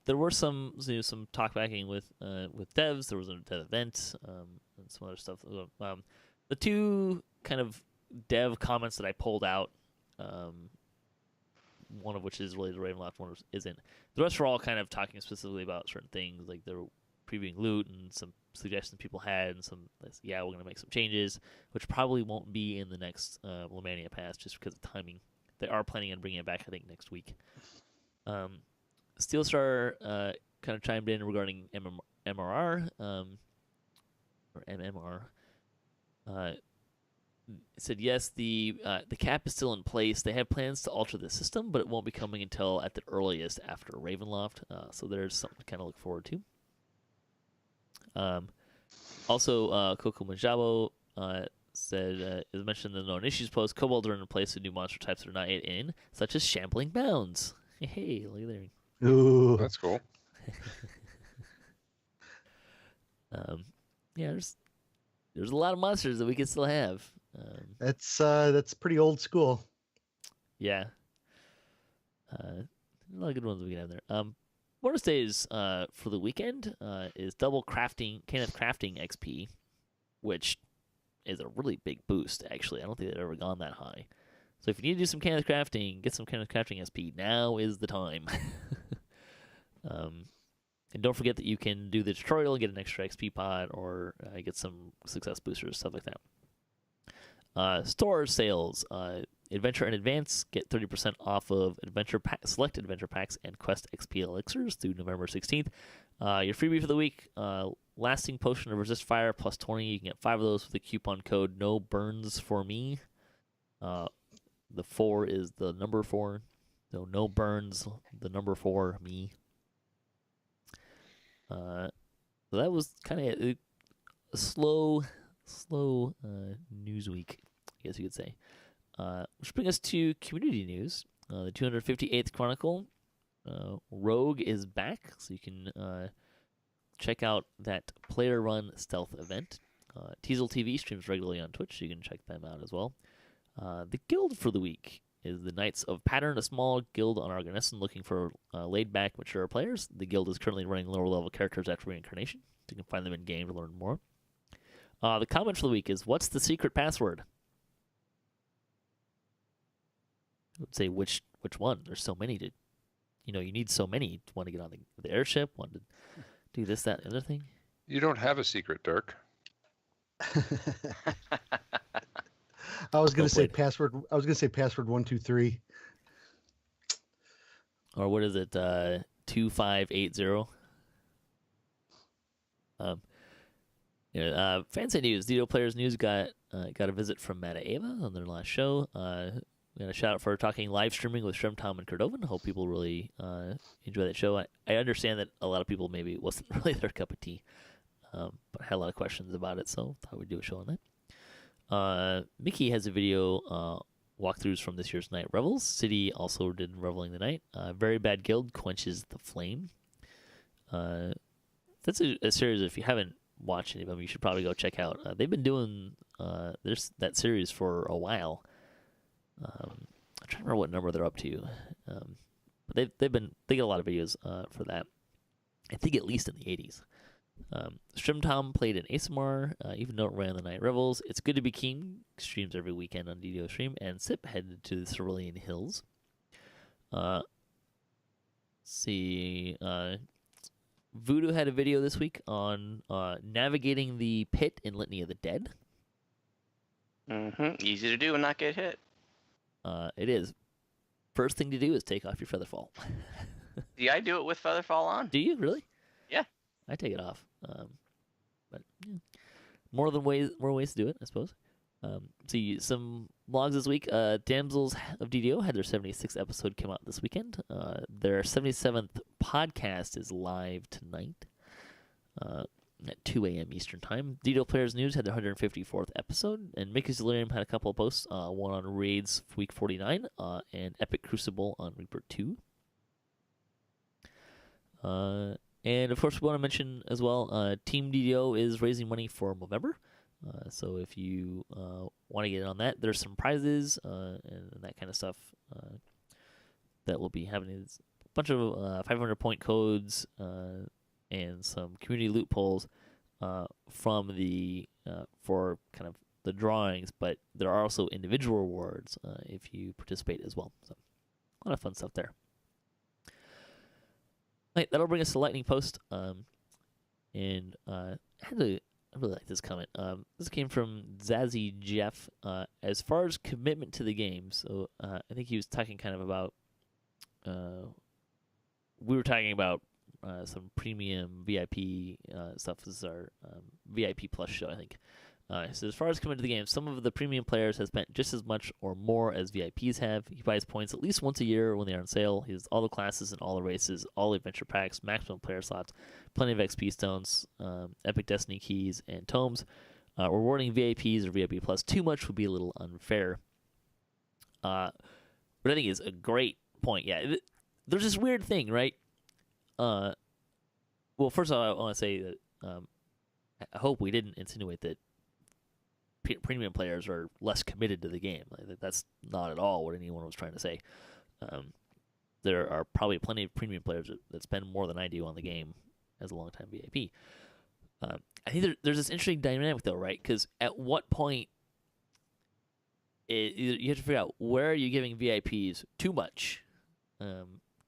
There were some talkbacking with devs. There was a dev event and some other stuff. The 2 kind of dev comments that I pulled out, one of which is related to Ravenloft, one isn't. The rest were all kind of talking specifically about certain things, like they were previewing loot and some suggestions people had, and we're going to make some changes, which probably won't be in the next Lemania Pass just because of timing. They are planning on bringing it back, I think, next week. Steelstar kind of chimed in regarding MMR, or MMR. Said yes, the cap is still in place. They have plans to alter the system, but it won't be coming until at the earliest after Ravenloft. So there's something to kind of look forward to. Also, Coco Majabo said, as mentioned in the known issues post, kobolds are in place with new monster types that are not yet in, such as Shambling Mounds. Hey, look there. Ooh, that's cool. There's a lot of monsters that we can still have. That's pretty old school. Yeah. A lot of good ones we can have there. Bonus days for the weekend is double crafting, Kenneth crafting XP, which is a really big boost, actually. I don't think they've ever gone that high. So if you need to do some Kenneth crafting, get some Kenneth crafting XP. Now is the time. And don't forget that you can do the tutorial and get an extra XP pod, or get some success boosters, stuff like that. Store sales. Adventure and Advance get 30% off of select adventure packs and quest XP elixirs through November 16th. Your freebie for the week, lasting potion of resist fire plus 20. You can get 5 of those with the coupon code no burns for me. The 4 is the number 4. So no burns, the number 4, me. So that was kind of a slow news week, I guess you could say. Which brings us to community news. The 258th Chronicle, Rogue is back, so you can check out that player-run stealth event. Teasel TV streams regularly on Twitch, so you can check them out as well. The guild for the week is the Knights of Pattern, a small guild on Argonesson looking for laid-back, mature players. The guild is currently running lower-level characters after reincarnation. You can find them in-game to learn more. The comment for the week is, what's the secret password? I would say which one? There's so many to... You need so many. Want to get on the airship? Want to do this, that, and other thing? You don't have a secret, Dirk. I was gonna say password 123. Or what is it? 2580. Fancy news. DDO Players News got a visit from Meta Ava on their last show. We got a shout out for talking live streaming with Shrim Tom and Cordovan. Hope people really enjoy that show. I understand that a lot of people maybe it wasn't really their cup of tea, but I had a lot of questions about it, so thought we'd do a show on that. Mickey has a video walkthroughs from this year's Night Revels. City also did Reveling the Night. Very Bad Guild quenches the flame. That's a series. If you haven't watched any of them, you should probably go check out. They've been doing that series for a while. I'm trying to remember what number they're up to, but they get a lot of videos for that. I think at least in the 80s. Shrim Tom played in ASMR, even though it ran the Night Revels. It's Good to Be King streams every weekend on DDO Stream, and Sip headed to the Cerulean Hills. Voodu had a video this week on navigating the pit in Litany of the Dead. Easy to do and not get hit. It is. First thing to do is take off your featherfall. See, I do it with featherfall on. Do you really? Yeah. I take it off. But yeah. More ways to do it, I suppose. See some blogs this week. Damsels of DDO had their 76th episode come out this weekend. Their 77th podcast is live tonight at 2 a.m. Eastern Time. DDO Players News had their 154th episode, and Mickey's Delirium had a couple of posts, one on Raids Week 49 and Epic Crucible on Reaper 2. And of course, we want to mention as well, Team DDO is raising money for Movember. So if you want to get in on that, there's some prizes and that kind of stuff that we'll be having. A bunch of 500 point codes and some community loot polls from for kind of the drawings, but there are also individual rewards if you participate as well. So a lot of fun stuff there. All right, that'll bring us to Lightning Post. And I really like this comment. This came from Zazzy Jeff. As far as commitment to the game, so I think he was talking kind of about. We were talking about some premium VIP stuff. This is our VIP Plus show, I think. So as far as commitment to the game, some of the premium players have spent just as much or more as VIPs have. He buys points at least once a year when they're on sale. He has all the classes and all the races, all the adventure packs, maximum player slots, plenty of XP stones, epic destiny keys, and tomes. Rewarding VIPs or VIP Plus too much would be a little unfair. But I think it's a great point. Yeah, there's this weird thing, right? Well, first of all, I want to say that I hope we didn't insinuate that premium players are less committed to the game. That's not at all what anyone was trying to say. There are probably plenty of premium players that spend more than I do on the game as a long-time VIP. I think there's this interesting dynamic, though, right? Because at what point you have to figure out where are you giving VIPs too much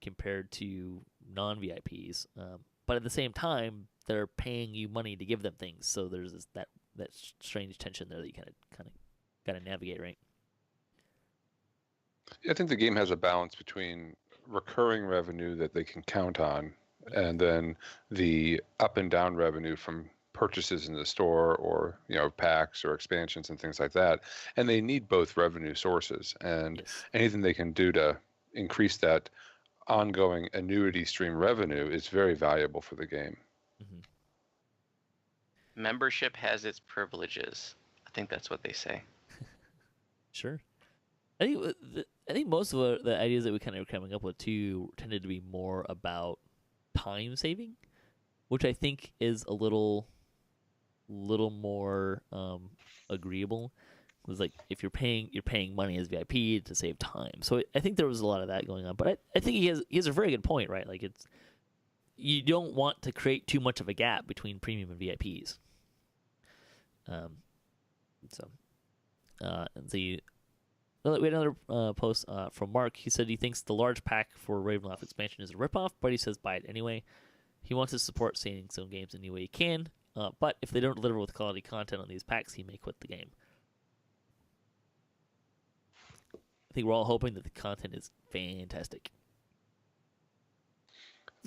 compared to non-VIPs, but at the same time they're paying you money to give them things. So there's that strange tension there that you kind of got to navigate, right? I think the game has a balance between recurring revenue that they can count on, and then the up and down revenue from purchases in the store, or packs or expansions and things like that. And they need both revenue sources, and yes, anything they can do to increase that ongoing annuity stream revenue is very valuable for the game. Membership has its privileges. I think that's what they say. Sure. I think most of the ideas that we kind of were coming up with too tended to be more about time saving, which I think is a little more agreeable. It was like if you're paying money as VIP to save time. So I think there was a lot of that going on. But I think he has a very good point, right? Like you don't want to create too much of a gap between premium and VIPs. And we had another post from Mark. He said he thinks the large pack for Ravenloft expansion is a ripoff, but he says buy it anyway. He wants to support Standing Stone Games any way he can, but if they don't deliver with quality content on these packs, he may quit the game. I think we're all hoping that the content is fantastic.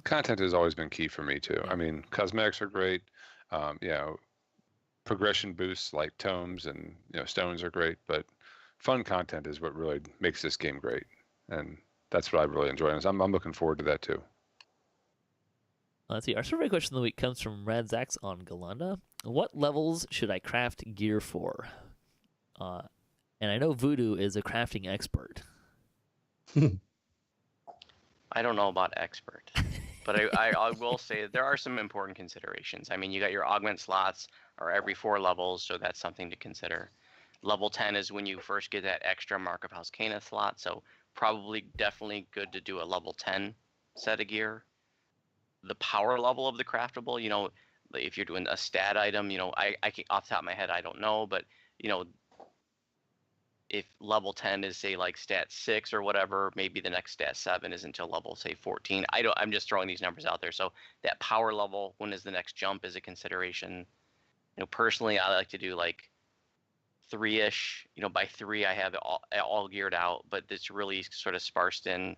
Content has always been key for me too. Yeah. I mean, cosmetics are great. Progression boosts like tomes and stones are great, but fun content is what really makes this game great, and that's what I really enjoy. And I'm looking forward to that too. Let's see. Our survey question of the week comes from Radzax on Galanda. What levels should I craft gear for? And I know Voodu is a crafting expert. I don't know about expert, but I will say there are some important considerations. I mean, you got your augment slots are every 4 levels, so that's something to consider. Level 10 is when you first get that extra Mark of House Cana slot, so probably definitely good to do a level 10 set of gear. The power level of the craftable, if you're doing a stat item, I can, off the top of my head, I don't know, but, if level 10 is, say, like stat 6 or whatever, maybe the next stat 7 is until level, say, 14. I'm just throwing these numbers out there. So that power level, when is the next jump, is a consideration. Personally, I like to do like 3-ish. By 3, I have it all geared out, but it's really sort of sparsed in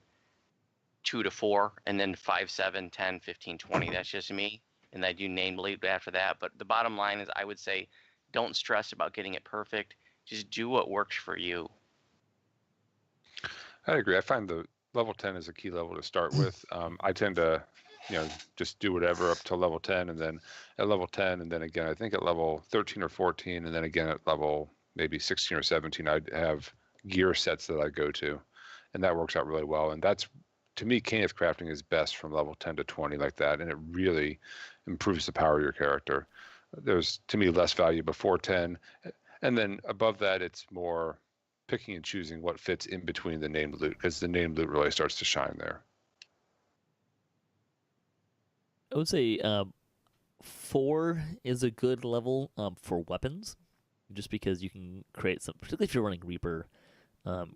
2 to 4, and then 5, 7, 10, 15, 20. That's just me. And I do name label after that. But the bottom line is I would say don't stress about getting it perfect. Just do what works for you. I agree. I find the level 10 is a key level to start with. I tend to, just do whatever up to level 10, and then at level 10, and then again, I think at level 13 or 14, and then again at level maybe 16 or 17, I'd have gear sets that I go to, and that works out really well. And that's, to me, Caneth crafting is best from level 10 to 20 like that, and it really improves the power of your character. There's, to me, less value before 10. And then above that, it's more picking and choosing what fits in between the named loot, because the named loot really starts to shine there. I would say 4 is a good level for weapons, just because you can create some, particularly if you're running Reaper,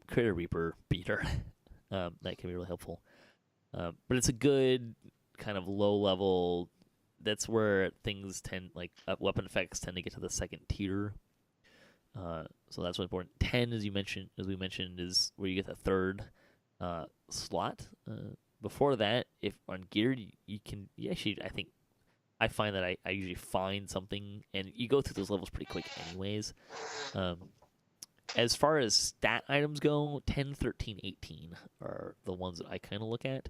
create a Reaper beater. That can be really helpful. But it's a good kind of low level. That's where things tend, like weapon effects tend to get to the second tier. So that's what's important. 10, as we mentioned, is where you get the third slot. Before that, if on gear, I find that I usually find something, and you go through those levels pretty quick anyways. As far as stat items go, 10, 13, 18 are the ones that I kind of look at.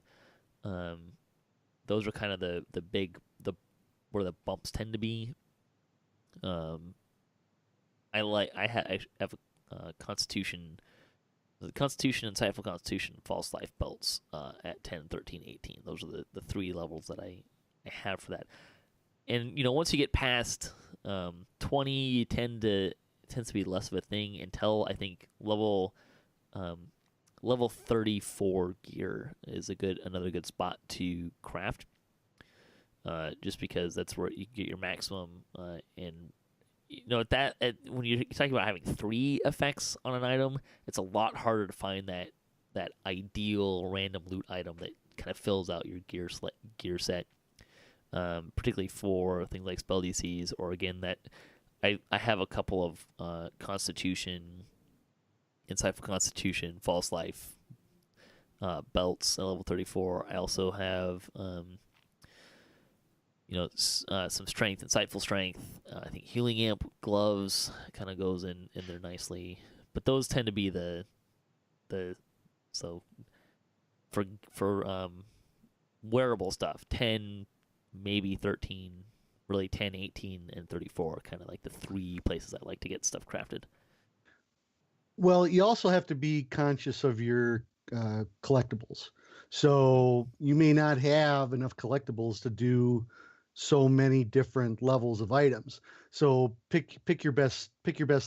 Those are kind of the big, where the bumps tend to be. I have a Constitution, Insightful Constitution, False Life belts at 10, 13, 18. Those are the 3 levels that I have for that. And once you get past 20, tends to be less of a thing until I think level 34 gear is another good spot to craft. Just because that's where you get your maximum and. When you're talking about having 3 effects on an item, it's a lot harder to find that ideal random loot item that kind of fills out your gear set, particularly for things like spell DCs, or again that I have a couple of Constitution, Insightful Constitution, False Life belts at level 34. I also have some strength, insightful strength. I think healing amp gloves kind of goes in there nicely, but those tend to be so for wearable stuff. 10, maybe 13 really 10, 18, and 34 are kind of like the three places I like to get stuff crafted. Well, you also have to be conscious of your collectibles. So you may not have enough collectibles to do so many different levels of items. So pick your best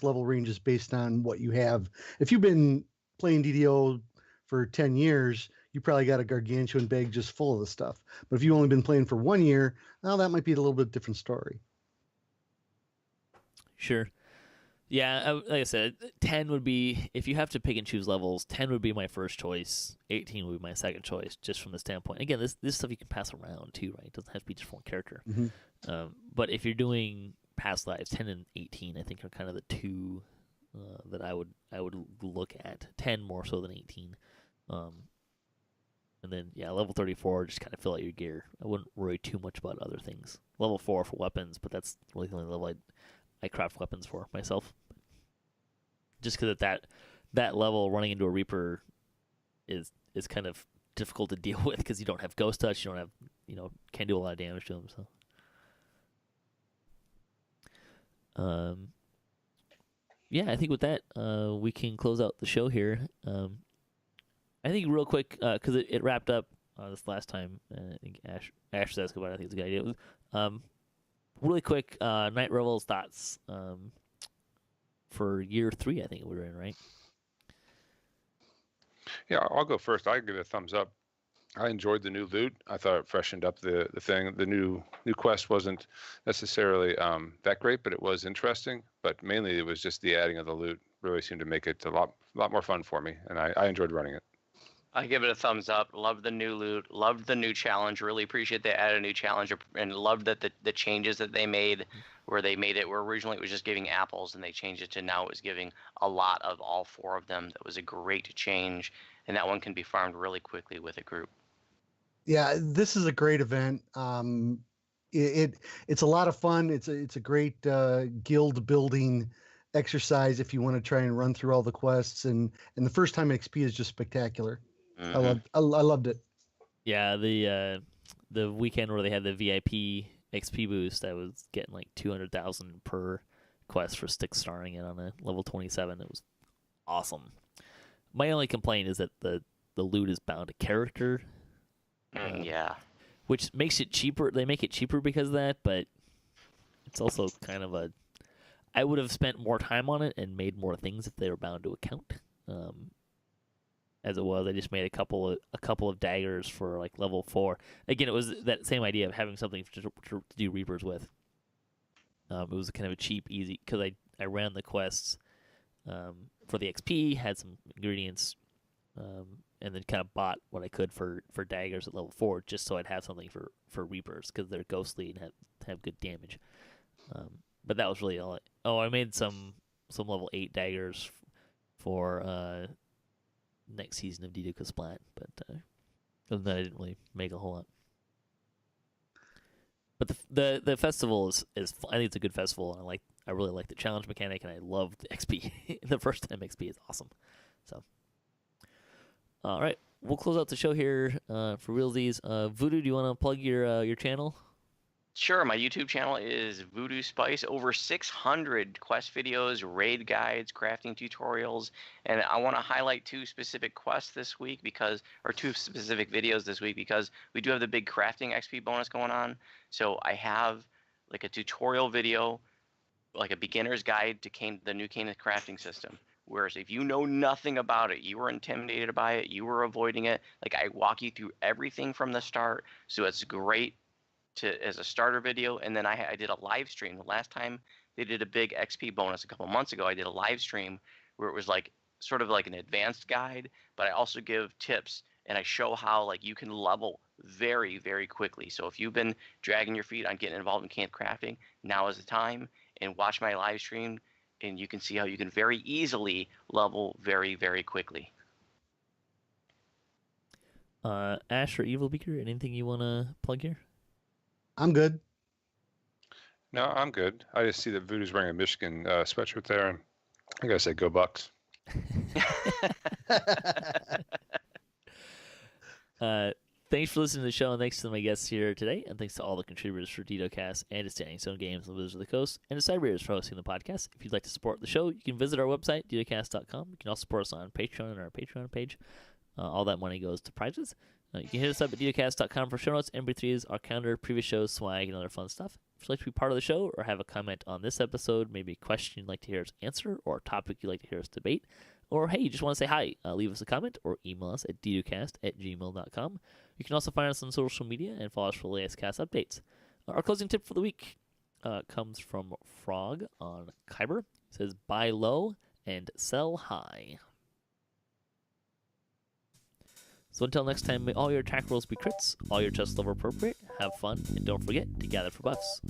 level ranges based on what you have. If you've been playing DDO for 10 years, you probably got a gargantuan bag just full of the stuff. But if you've only been playing for 1 year, well, that might be a little bit different story. Sure. Yeah, like I said, 10 would be, if you have to pick and choose levels, 10 would be my first choice, 18 would be my second choice, just from the standpoint. Again, this stuff you can pass around too, right? It doesn't have to be just one character. Mm-hmm. But if you're doing past lives, 10 and 18, I think are kind of the two that I would look at. 10 more so than 18. And then, yeah, level 34, just kind of fill out your gear. I wouldn't worry too much about other things. Level 4 for weapons, but that's really the only level I craft weapons for myself. Just because at that level, running into a Reaper is kind of difficult to deal with because you don't have Ghost Touch, you don't have, can't do a lot of damage to them. So, yeah, I think with that, we can close out the show here. I think real quick, because it wrapped up this last time. I think Ash says about it. I think it's a good idea. Really quick, Night Revel's thoughts for year 3, I think we were in, right? Yeah, I'll go first. I give it a thumbs up. I enjoyed the new loot. I thought it freshened up the thing. The new quest wasn't necessarily that great, but it was interesting. But mainly it was just the adding of the loot really seemed to make it a lot more fun for me, and I enjoyed running it. I give it a thumbs up. Love the new loot. Loved the new challenge. Really appreciate they added a new challenge, and loved that the changes that they made, where they made it where originally it was just giving apples, and they changed it to now it was giving a lot of all 4 of them. That was a great change, and that one can be farmed really quickly with a group. Yeah, this is a great event. It's a lot of fun. It's a great guild building exercise if you want to try and run through all the quests, and the first time XP is just spectacular. Mm-hmm. I loved it. Yeah, the weekend where they had the VIP XP boost, I was getting like 200,000 per quest for stick starring it on a level 27. It was awesome. My only complaint is that the loot is bound to character. Yeah. Which makes it cheaper. They make it cheaper because of that, but it's also kind of I would have spent more time on it and made more things if they were bound to account. As it was, I just made a couple of daggers for like level 4. Again, it was that same idea of having something to do Reapers with. It was kind of a cheap, easy, because I ran the quests for the XP, had some ingredients, and then kind of bought what I could for daggers at level 4, just so I'd have something for Reapers, because they're ghostly and have good damage. But that was really all. I made some level 8 daggers for next season of DDO Splat, but other than that, I didn't really make a whole lot. But the festival is I think it's a good festival, and I really like the challenge mechanic, and I love the XP. The first time XP is awesome. So, all right, we'll close out the show here for realsies. Voodu, do you want to plug your channel? Sure, my YouTube channel is Voodu Spice. Over 600 quest videos, raid guides, crafting tutorials, and I want to highlight 2 specific quests this week or 2 specific videos this week because we do have the big crafting XP bonus going on. So I have like a tutorial video, like a beginner's guide to the new Canaan crafting system. Whereas if you know nothing about it, you were intimidated by it, you were avoiding it, like I walk you through everything from the start. So it's great as a starter video, and then I did a live stream. The last time they did a big XP bonus a couple months ago, I did a live stream where it was like sort of like an advanced guide, but I also give tips and I show how like you can level very, very quickly. So if you've been dragging your feet on getting involved in camp crafting, now is the time, and watch my live stream and you can see how you can very easily level very, very quickly. Ash or Evilbeeker, anything you want to plug here? I'm good. No, I'm good. I just see that Voodoo's wearing a Michigan sweatshirt there, and I gotta say, go Bucks. Thanks for listening to the show, and thanks to my guests here today, and thanks to all the contributors for DDOCast and to Standing Stone Games and Wizards of the Coast, and to Cybears for hosting the podcast. If you'd like to support the show, you can visit our website, DDOCast.com. You can also support us on Patreon and our Patreon page. All that money goes to prizes. You can hit us up at DDOCast.com for show notes, MP3s, our calendar, previous shows, swag, and other fun stuff. If you'd like to be part of the show or have a comment on this episode, maybe a question you'd like to hear us answer, or a topic you'd like to hear us debate, or hey, you just want to say hi, leave us a comment or email us at ddocast@gmail.com. You can also find us on social media and follow us for the latest cast updates. Our closing tip for the week comes from Frog on Kyber. It says, buy low and sell high. So until next time, may all your attack rolls be crits, all your chest level appropriate, have fun, and don't forget to gather for buffs.